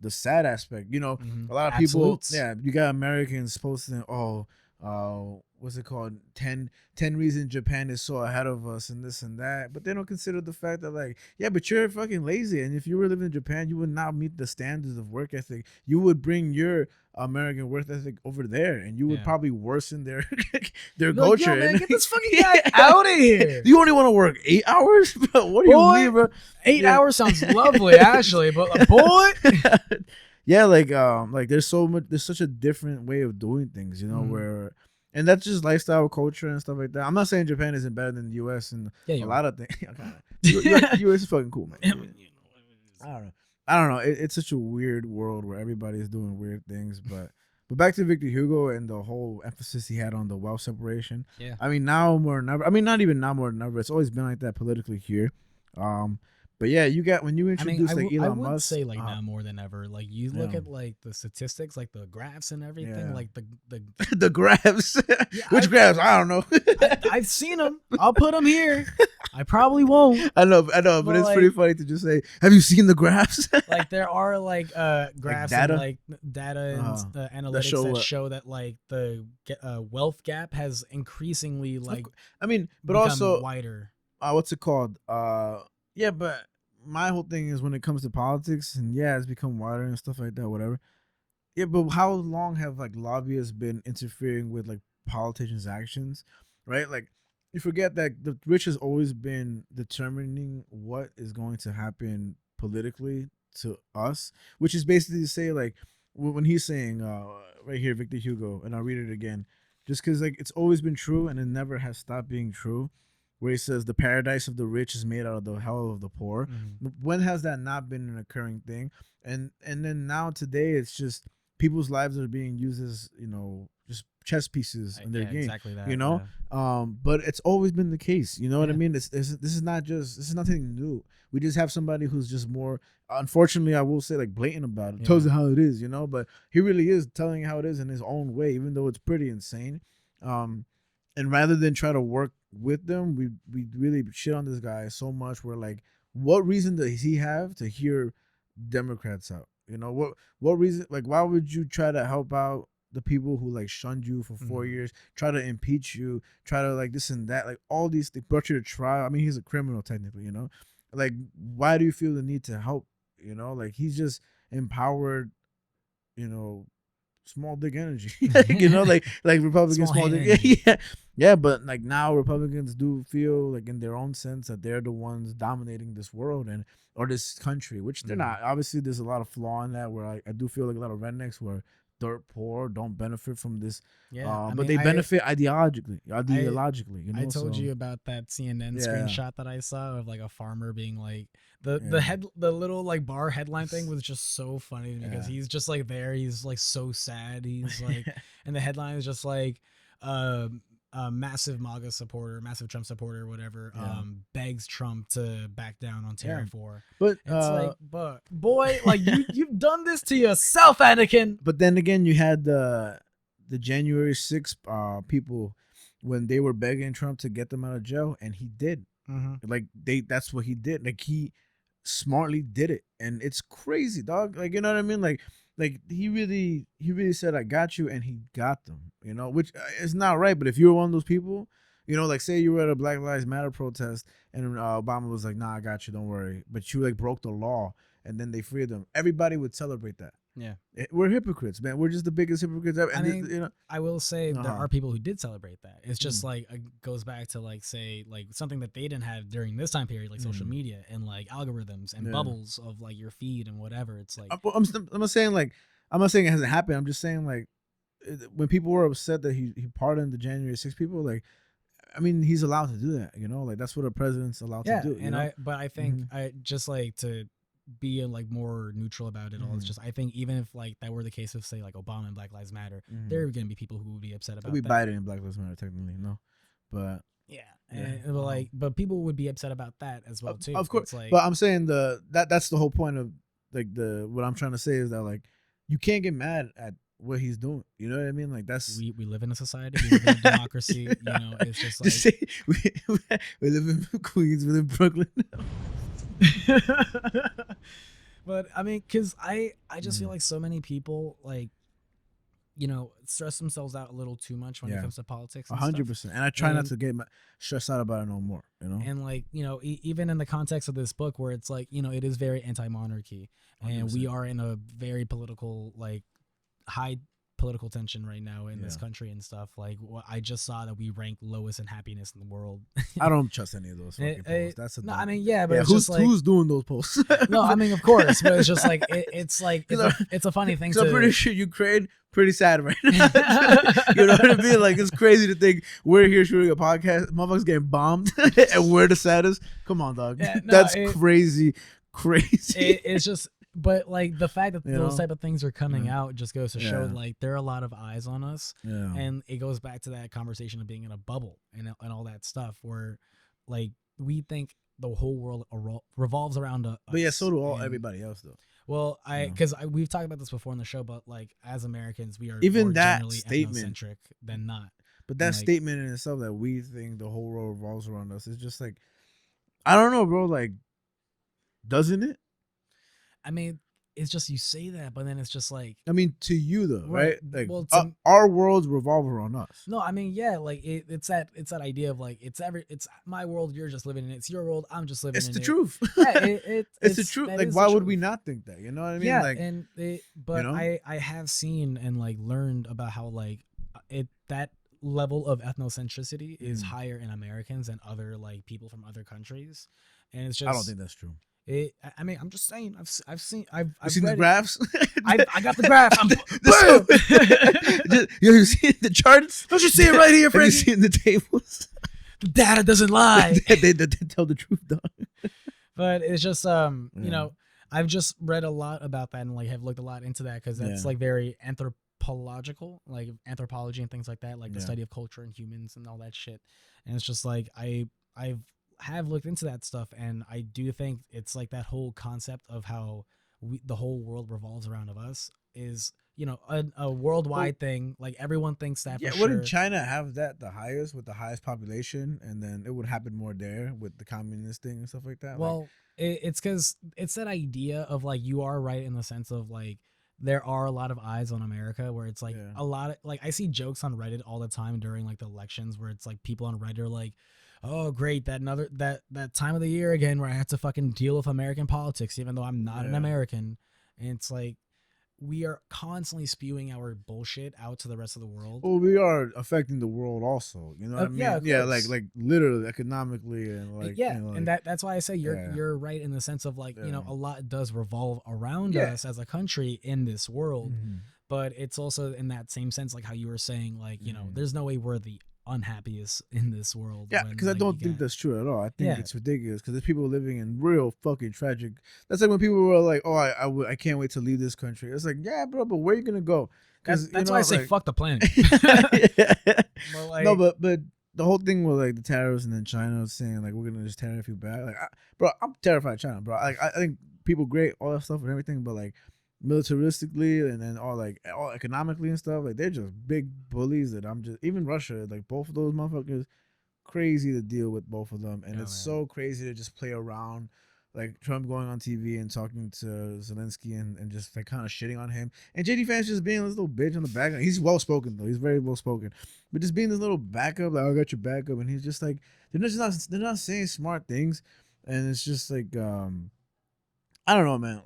sad aspect. You know, a lot of people, you got Americans posting, oh, what's it called? 10 reasons Japan is so ahead of us and this and that. But they don't consider the fact that, like, yeah, but you're fucking lazy. And if you were living in Japan, you would not meet the standards of work ethic. You would bring your American work ethic over there, and you would probably worsen their culture.
Like, yo, man, get this fucking guy out of here.
You only want to work 8 hours? What do you mean, bro?
8 hours sounds lovely, actually, but boy.
Yeah, like there's such a different way of doing things, you know, where, and that's just lifestyle, culture, and stuff like that. I'm not saying Japan isn't better than the U.S. and a lot of things. U.S. is fucking cool, man. I don't know. It's such a weird world where everybody's doing weird things, but back to Victor Hugo and the whole emphasis he had on the wealth separation.
Yeah.
I mean, now more than ever. I mean, not even now more than ever. It's always been like that politically here. But yeah, you got when you introduce Elon Musk.
I would say like now more than ever. Like you look at like the statistics, like the graphs and everything. Like the
the graphs. Which graphs? I don't know.
I've seen them. I'll put them here. I probably won't.
I know, but it's pretty funny to just say, "Have you seen the graphs?"
Like there are like graphs and like data and analytics that show that like the wealth gap has increasingly like.
I mean, but also
wider.
What's it called? Yeah, but my whole thing is when it comes to politics, and yeah, it's become wider and stuff like that, whatever. Yeah, but how long have like lobbyists been interfering with like politicians' actions, right? Like you forget that the rich has always been determining what is going to happen politically to us, which is basically to say like when he's saying right here, Victor Hugo, and I'll read it again, just because like it's always been true and it never has stopped being true. Where he says the paradise of the rich is made out of the hell of the poor. When has that not been an occurring thing? And then now today it's just people's lives are being used as, you know, just chess pieces in their game.
Exactly that.
You know, but it's always been the case. You know what I mean? This is nothing new. We just have somebody who's just more. Unfortunately, I will say like blatant about it. Tells you how it is. You know, but he really is telling you how it is in his own way, even though it's pretty insane. And rather than try to work with them, we really shit on this guy so much. We're like, what reason does he have to hear Democrats out? You know, what reason? Like, why would you try to help out the people who like shunned you for 4 years, try to impeach you, try to like this and that, like all these, they brought you to trial. I mean, he's a criminal technically, you know. Like, why do you feel the need to help? You know, like he's just empowered, you know, small dick energy. You know, like Republicans small dick. Yeah, but like now Republicans do feel like in their own sense that they're the ones dominating this world or this country, which they're not. Obviously there's a lot of flaw in that, where I do feel like a lot of rednecks who are dirt poor don't benefit from this. But they benefit ideologically, you know.
I told you about that CNN screenshot that I saw of like a farmer being like the little like bar headline thing was just so funny because he's just like there, he's like so sad, he's like and the headline is just like massive MAGA supporter, massive Trump supporter, whatever, begs Trump to back down on tariff war.
But
it's like, but boy, like you've done this to yourself, Anakin.
But then again, you had the January 6th people when they were begging Trump to get them out of jail, and he did. Like that's what he did. Like he smartly did it, and it's crazy, dog. Like, you know what I mean? Like he really said, I got you, and he got them, you know, which is not right. But if you were one of those people, you know, like say you were at a Black Lives Matter protest and Obama was like, nah, I got you, don't worry. But you like broke the law and then they freed them. Everybody would celebrate that.
Yeah.
We're hypocrites, man. We're just the biggest hypocrites ever.
I mean,
you know,
I will say there are people who did celebrate that. It's just like it goes back to like say like something that they didn't have during this time period, like social media and like algorithms and bubbles of like your feed and whatever. It's like
I'm not saying it hasn't happened. I'm just saying like when people were upset that he pardoned the January 6th people, like, I mean, he's allowed to do that, you know, like that's what a president's allowed to do.
And I think I just like to be like more neutral about it all. It's just I think even if like that were the case of say like Obama and Black Lives Matter, there are gonna be people who would be upset about
that.
Biden
and Black Lives Matter technically, no, but
but people would be upset about that as well too.
Of course, like, but I'm saying that's the whole point of like what I'm trying to say is that like you can't get mad at what he's doing. You know what I mean? Like that's
we live in a society, we live in a democracy. You know, it's just like
we live in Queens, we live in Brooklyn.
But I mean, because I just feel like so many people like stress themselves out a little too much when it comes to politics.
100%. And I try not to get stressed out about it no more.
And even in the context of this book, where it's like it is very anti-monarchy, and
100%.
we are in a very political high political tension right now in this country and stuff. Like, I just saw that we rank lowest in happiness in the world.
I don't trust any of those fucking posts. That's
no. I mean, but it's
who's doing those posts?
No, I mean, of course, but it's just it's a funny thing.
I'm pretty sure Ukraine pretty sad right now. You know what I mean? Like, it's crazy to think we're here shooting a podcast, motherfuckers getting bombed, and we're the saddest. Come on, dog. Yeah, no, that's crazy.
It's just. But the fact that those type of things are coming out just goes to show there are a lot of eyes on us, and it goes back to that conversation of being in a bubble and all that stuff where we think the whole world revolves around us.
But so do everybody else though.
Well, because we've talked about this before in the show, but as Americans, we are
even
more
that
generally
statement
ethnocentric than not.
But that statement in itself that we think the whole world revolves around us is just I don't know, bro. Doesn't it?
I mean, it's just you say that, but then it's just I
mean, to you though, right?
Well,
our worlds revolve around us.
No, I mean, it's that idea of it's my world, you're just living in it. It's your world, I'm just living in it.
It's the truth.
Yeah,
it's the truth. Why would we not think that? You know what I mean?
Yeah, but I have seen and learned about how that level of ethnocentricity is higher in Americans than other people from other countries, and it's just
I don't think that's true.
I mean, I'm just saying. I've seen
the graphs.
I got the graph.
You seen the charts?
Don't you see it right here, Frankie?
Have you seen the tables?
The data doesn't lie.
they tell the truth, dog.
But it's just I've just read a lot about that and have looked a lot into that because that's very anthropological, anthropology and things like that, the study of culture and humans and all that shit. And it's just I've looked into that stuff, and I do think it's that whole concept of how the whole world revolves around of us is a worldwide thing. Everyone thinks that. Yeah,
wouldn't China have that the highest with the highest population, and then it would happen more there with the communist thing and stuff like that?
Well, it's because it's that idea of you are right in the sense of there are a lot of eyes on America, where it's a lot of I see jokes on Reddit all the time during the elections where it's people on Reddit are oh great, that time of the year again where I have to fucking deal with American politics even though I'm not an American. And it's we are constantly spewing our bullshit out to the rest of the world.
Well, we are affecting the world also, you know what I mean? Yeah, literally economically and
and that's why I say you're right in the sense of a lot does revolve around us as a country in this world. But it's also in that same sense how you were saying there's no way we're the unhappiest in this world.
Yeah, because I don't think that's true at all. I think it's ridiculous because there's people living in real fucking tragic. That's when people were oh, I can't wait to leave this country. It's yeah, bro, but where are you gonna go?
Because that's why I say fuck the planet.
No, but the whole thing with the tariffs and then China saying we're gonna just tariff you back. Bro, I'm terrified of China, bro. I think people great, all that stuff and everything, but militaristically and then all economically and stuff, they're just big bullies that I'm just, even Russia, both of those motherfuckers, crazy to deal with both of them. And it's so crazy to just play around, Trump going on TV and talking to Zelensky and just kind of shitting on him, and JD Vance just being this little bitch on the background. He's well spoken though, he's very well spoken, but just being this little backup, I got your backup, and he's just they're not saying smart things, and it's just I don't know, man.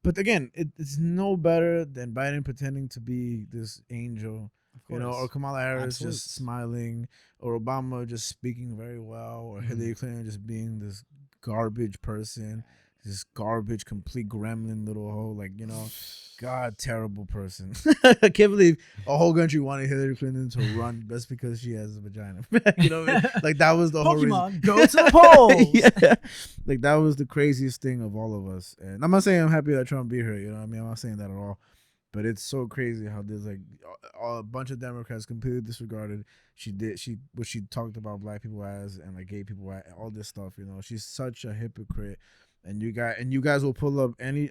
But again, it's no better than Biden pretending to be this angel, or Kamala Harris just smiling, or Obama just speaking very well, or Hillary Clinton just being this garbage person, this garbage, complete gremlin little hoe, God, terrible person. I can't believe a whole country wanted Hillary Clinton to run just because she has a vagina. You know what I mean? That was the whole reason.
Go to the polls.
That was the craziest thing of all of us. And I'm not saying I'm happy that Trump beat her, you know what I mean? I'm not saying that at all. But it's so crazy how there's a bunch of Democrats completely disregarded what she talked about black people as and gay people as, all this stuff, She's such a hypocrite. And you guys will pull up any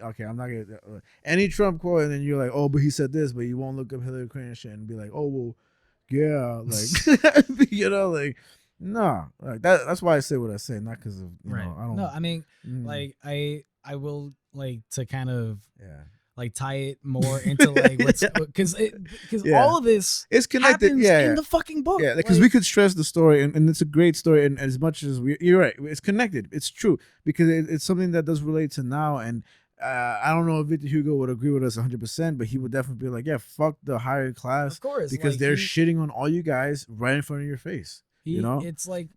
any Trump quote, and then you're oh, but he said this, but you won't look up Hillary Clinton shit and be oh, well, yeah, nah, that's why I say what I say, not because of I don't.
No, I mean, I will to kind of like tie it more into like what's because
Yeah.
all of this
It's connected.
happens
Yeah,
in
yeah.
the fucking book.
Yeah, because we could stress the story, and it's a great story, and as much as you're right, it's connected. It's true because it's something that does relate to now, and I don't know if Victor Hugo would agree with us 100%, but he would definitely be like, yeah, fuck the higher class,
of course,
because
like,
they're shitting on all you guys right in front of your face. You know,
it's like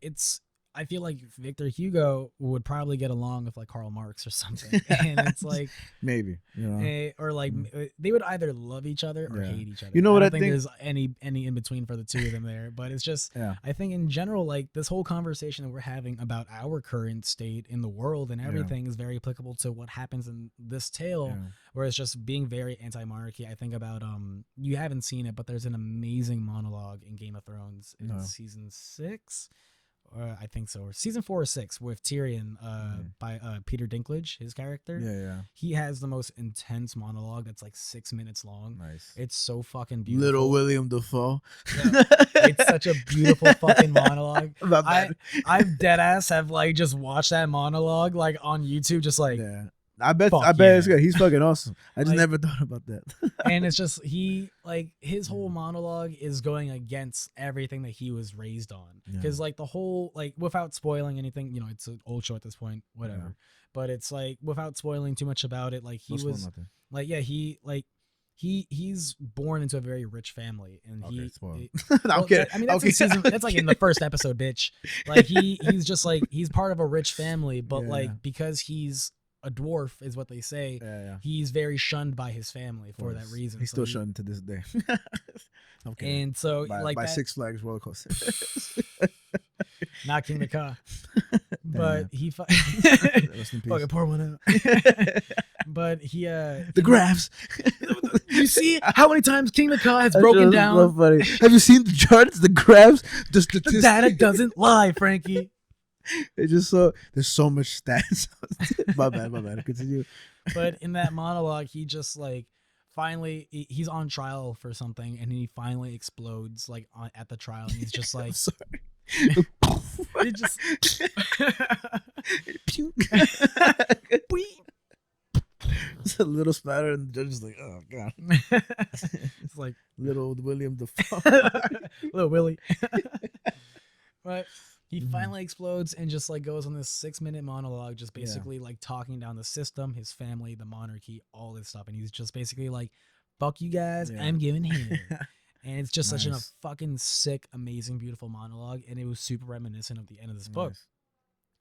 I feel like Victor Hugo would probably get along with like Karl Marx or something, and it's like
maybe, you know,
or like they would either love each other or hate each other.
You know what
I
I
don't think
think?
there's any in between for the two of them there, but it's just I think in general, like this whole conversation that we're having about our current state in the world and everything is very applicable to what happens in this tale, where it's just being very anti-monarchy. I think about you haven't seen it, but there's an amazing monologue in Game of Thrones in season 6. I think so, or season 4 or 6, with Tyrion by Peter Dinklage, his character.
Yeah.
He has the most intense monologue that's like 6 minutes long.
Nice.
It's so fucking beautiful.
Little William Dafoe.
Yeah, it's such a beautiful fucking monologue. I've dead ass have like just watched that monologue like on YouTube, just like
I bet it's good. He's fucking awesome. I just never thought about that.
And it's just his whole monologue is going against everything that he was raised on. Because like the whole, like, without spoiling anything, you know, it's an old show at this point, whatever. But it's like without spoiling too much about it, like he's born into a very rich family, and that's like in the first episode, bitch. Like he's just like he's part of a rich family, but like because he's a dwarf is what they say. He's very shunned by his family for that reason.
He's still shunned to this day.
Okay. And so
by Six Flags roller coaster.
Not King the Ka. But he okay, pour one out. But he
the graphs.
You see how many times King the Ka has broken down?
So funny. Have you seen the charts, the graphs, the statistics?
The data doesn't lie, Frankie.
It's just there's so much stats. my bad. Continue.
But in that monologue, he just like finally he's on trial for something, and he finally explodes like at the trial, and he's just like, it just
it's a little spatter, and the judge is like, oh god.
It's like
little William Dafoe.
Little Willie. But he finally explodes and just like goes on this 6-minute monologue, just basically like talking down the system, his family, the monarchy, all this stuff. And he's just basically like, fuck you guys, I'm giving him. And it's just such a fucking sick, amazing, beautiful monologue. And it was super reminiscent of the end of this book,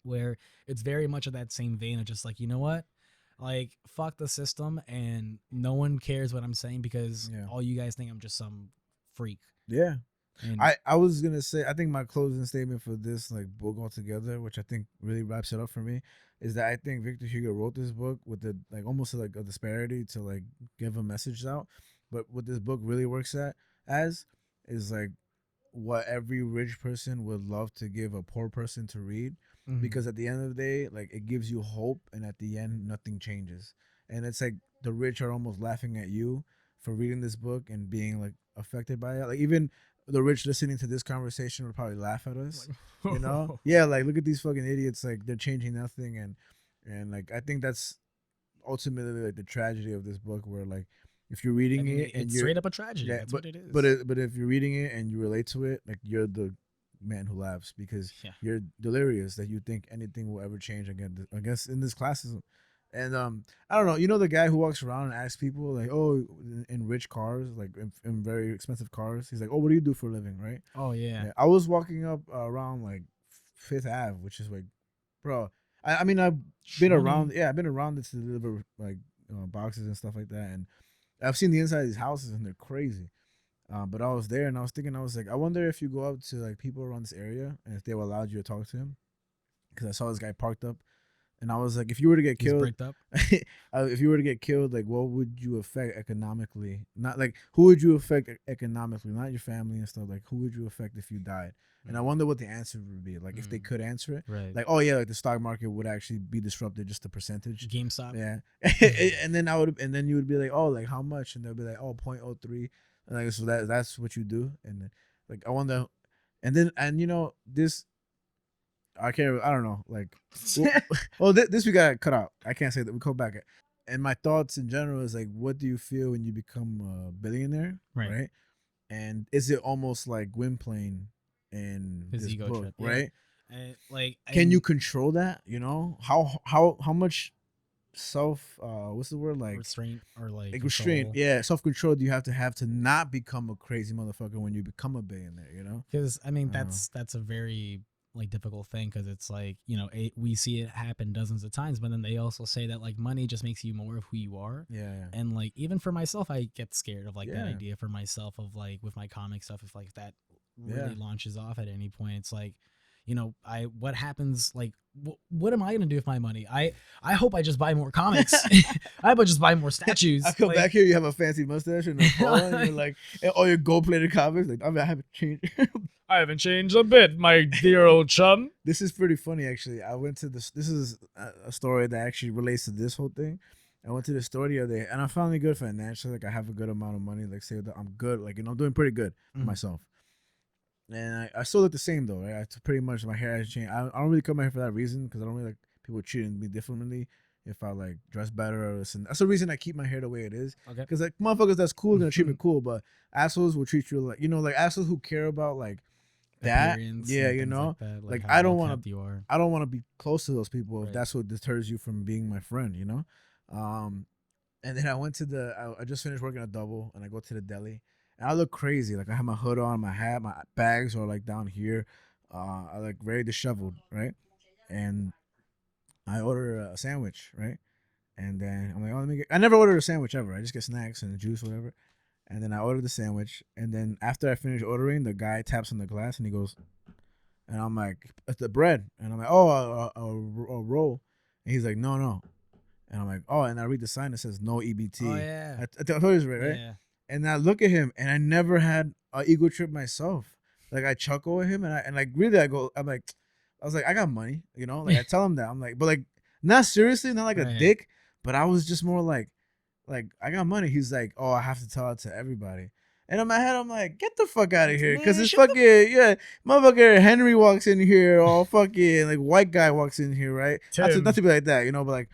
where it's very much of that same vein of just like, you know what? Like, fuck the system, and no one cares what I'm saying because all you guys think I'm just some freak.
Yeah. And I was gonna say, I think my closing statement for this like book altogether, which I think really wraps it up for me, is that I think Victor Hugo wrote this book with the like almost like a disparity to like give a message out. But what this book really works as is like what every rich person would love to give a poor person to read, because at the end of the day, like it gives you hope, and at the end nothing changes, and it's like the rich are almost laughing at you for reading this book and being like affected by it. Like even the rich listening to this conversation would probably laugh at us, like, you know? Yeah, like look at these fucking idiots, like they're changing nothing, and like I think that's ultimately like the tragedy of this book, where like if you're reading it and
it's
you're
straight up a tragedy, that's what it is.
But if you're reading it and you relate to it, like you're the man who laughs because you're delirious that you think anything will ever change again. I guess in this classism. And I don't know, you know the guy who walks around and asks people like, oh, in rich cars, like in very expensive cars, he's like, oh, what do you do for a living, right?
Oh yeah.
I was walking up around like Fifth Ave, which is like, bro, I mean I've been around, I've been around it to deliver like boxes and stuff like that, and I've seen the inside of these houses and they're crazy. But I was there and I was thinking, I was like, I wonder if you go up to like people around this area and if they will allow you to talk to him, because I saw this guy parked up. And I was like, if you were to get killed, if you were to get killed, like, what would you affect economically? Not like, who would you affect economically? Not your family and stuff. Like, who would you affect if you died? And I wonder what the answer would be. Like, if they could answer it,
right? Like,
oh yeah, like the stock market would actually be disrupted, just a percentage.
GameStop.
Yeah. And then you would be like, oh, like how much? And they'll be like, oh, 0.03. And like, so that's what you do. And then, like, I wonder. And you know this. I don't know. Like, well, this we got cut out. I can't say that. We come back. and my thoughts in general is like, what do you feel when you become a billionaire, right? And is it almost like Gwynplaine in
his
this
ego
book,
trip,
right?
Like,
Can you control that? You know, how much self what's the word, like
restraint or like
restraint, yeah, self control do you have to not become a crazy motherfucker when you become a billionaire? You know,
because I mean that's a very like difficult thing, because it's like, you know, we see it happen dozens of times, but then they also say that like money just makes you more of who you are. And like even for myself, I get scared of like that idea for myself of like with my comic stuff, if like that really launches off at any point, it's like, you know, what happens, like what am I gonna do with my money? I hope I just buy more comics. I hope I just buy more statues.
I come like, back here, you have a fancy mustache and a phone, and you're like, and all your gold plated comics, like, I mean, I haven't changed.
I haven't changed a bit, my dear old chum.
This is pretty funny, actually. I went to this is a story that actually relates to this whole thing. I went to the store the other day, and I'm finally good financially. Like, I have a good amount of money. Like, say that I'm good. Like, you know, I'm doing pretty good for myself. And I still look the same, though, right? Pretty much my hair has changed. I don't really cut my hair for that reason, because I don't really like people treating me differently if I, like, dress better. Or listen. That's the reason I keep my hair the way it is. Okay. Because, like, motherfuckers that's cool are going to treat me cool, but assholes will treat you like, you know, like, assholes who care about, like, that, you know, like I don't want to be close to those people if that's what deters you from being my friend, you know. And then I went to I just finished working a double, and I go to the deli, and I look crazy. Like, I have my hood on, my hat, my bags are like down here. I look very disheveled, right? And I order a sandwich, right? And then I'm like, oh, I never ordered a sandwich ever. I just get snacks and juice, whatever. And then I ordered the sandwich, and then after I finish ordering, the guy taps on the glass, and he goes, and I'm like, it's the bread, and I'm like, oh, a roll, and he's like, no, and I'm like, oh, and I read the sign that says no EBT. Oh yeah, I told you this right? Yeah. And I look at him, and I never had an ego trip myself. Like, I chuckle at him, and like really, I was like, I got money, you know, like I tell him that, I'm like, but like not seriously, not like a dick, but I was just more like I got money. He's like, oh, I have to tell it to everybody. And in my head, I'm like, get the fuck out of here, because it's fucking motherfucker Henry walks in here, all fucking like white guy walks in here, right? Not to be like that, you know, but like,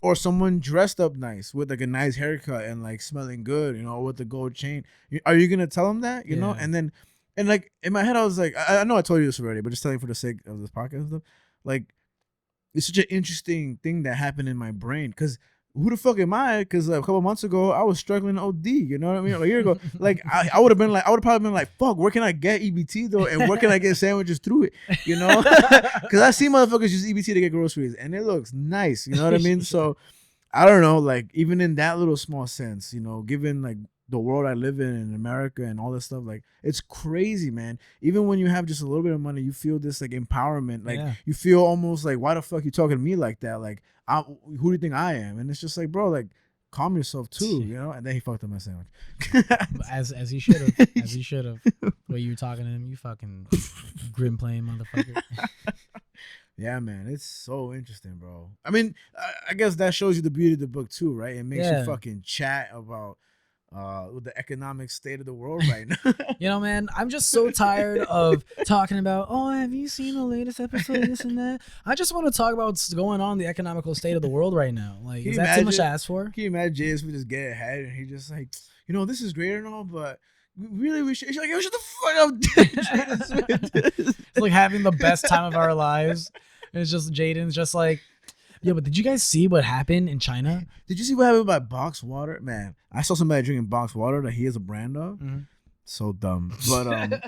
or someone dressed up nice with like a nice haircut and like smelling good, you know, with the gold chain. Are you gonna tell him that, you know? And then, and like in my head, I was like, I know I told you this already, but just telling for the sake of this podcast and stuff, like, it's such an interesting thing that happened in my brain, because who the fuck am I? Because a couple months ago, I was struggling OD. You know what I mean? Like, a year ago, like I would have probably been like, fuck, where can I get EBT though? And where can I get sandwiches through it? You know? Because I see motherfuckers use EBT to get groceries, and it looks nice. You know what I mean? So I don't know. Like, even in that little small sense, you know, given like the world I live in America and all this stuff, like, it's crazy, man. Even when you have just a little bit of money, you feel this like empowerment. Like, you feel almost like, why the fuck you talking to me like that? Like, who do you think I am? And it's just like, bro, like, calm yourself too, you know. And then he fucked up my sandwich.
as he should have. As he should have. The way you were talking to him, you fucking Gwynplaine motherfucker.
Yeah, man, it's so interesting, bro. I mean, I guess that shows you the beauty of the book too, right? It makes you fucking chat about the economic state of the world right now.
You know, man, I'm just so tired of talking about, oh, have you seen the latest episode of this and that? I just want to talk about what's going on in the economical state of the world right now. Like, is that too much to ask for?
Can you imagine James would just get ahead and he just like, you know, this is great and all, but really we should. He's like, yo, shut the fuck up.
It's like having the best time of our lives. And it's just Jaden's just like, yeah, but did you guys see what happened in China?
Did you see what happened by box water? Man, I saw somebody drinking box water that he is a brand of. Mm-hmm. So dumb. But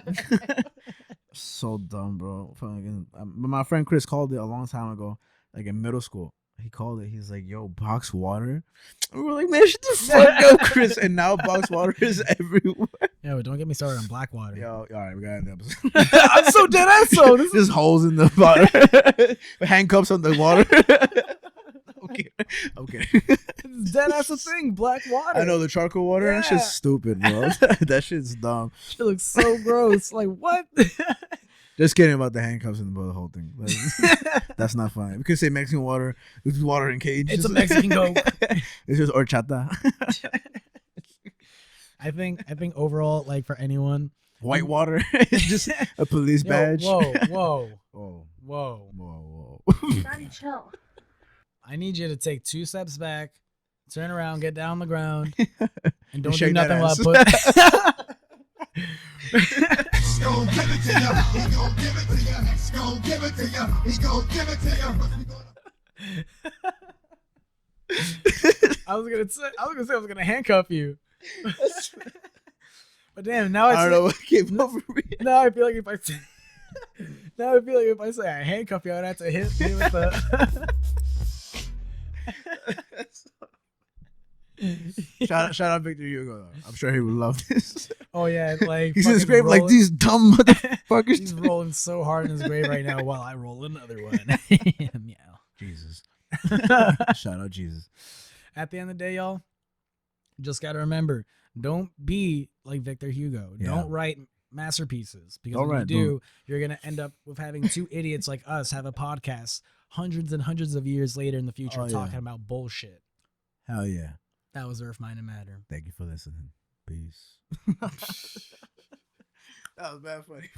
so dumb, bro. But my friend Chris called it a long time ago, like in middle school. He called it. He's like, yo, box water. And we were like, man, shut the fuck up, Chris. And now box water is everywhere.
Yeah, but don't get me started on black water.
Yo, all right, we got to end the episode.
I'm so dead ass. So
there's holes in the water. Handcuffs on the water. Okay.
It's dead ass a thing. Black water.
I know, the charcoal water. Yeah. That shit's stupid, bro. That shit's dumb.
It looks so gross. Like, what?
Just kidding about the handcuffs and the whole thing. That's not funny. We could say Mexican water. It's water in cage.
It's a Mexican Coke.
It's just horchata.
I think overall, like, for anyone,
white water is just a police badge.
Whoa.
Daddy,
chill. I need you to take 2 steps back, Turn around, get down on the ground, and don't do
shake that
nothing while
ass.
put.
He's gon' give it to you. He gon' give it to you. He's gon' give it to you. He gon' give it to you.
I was gonna say handcuff you. But damn, now
I don't know what came over me.
now I feel like if I say I handcuff you, I'd have to hit me with the.
Shout out Victor Hugo though. I'm sure he would love this.
Oh yeah, like
He's in his
fucking
grave like these dumb motherfuckers.
He's rolling so hard in his grave right now while I roll another one. Meow.
Jesus. Shout out Jesus.
At the end of the day, y'all, just gotta remember, don't be like Victor Hugo.
Yeah.
Don't write masterpieces, because
Don't
when
write,
you do,
don't.
you're gonna end up with having two idiots like us have a podcast hundreds and hundreds of years later in the future
Oh, yeah.
talking about bullshit.
Hell yeah.
That was Earth, Mind, and Matter.
Thank you for listening. Peace. That was bad funny.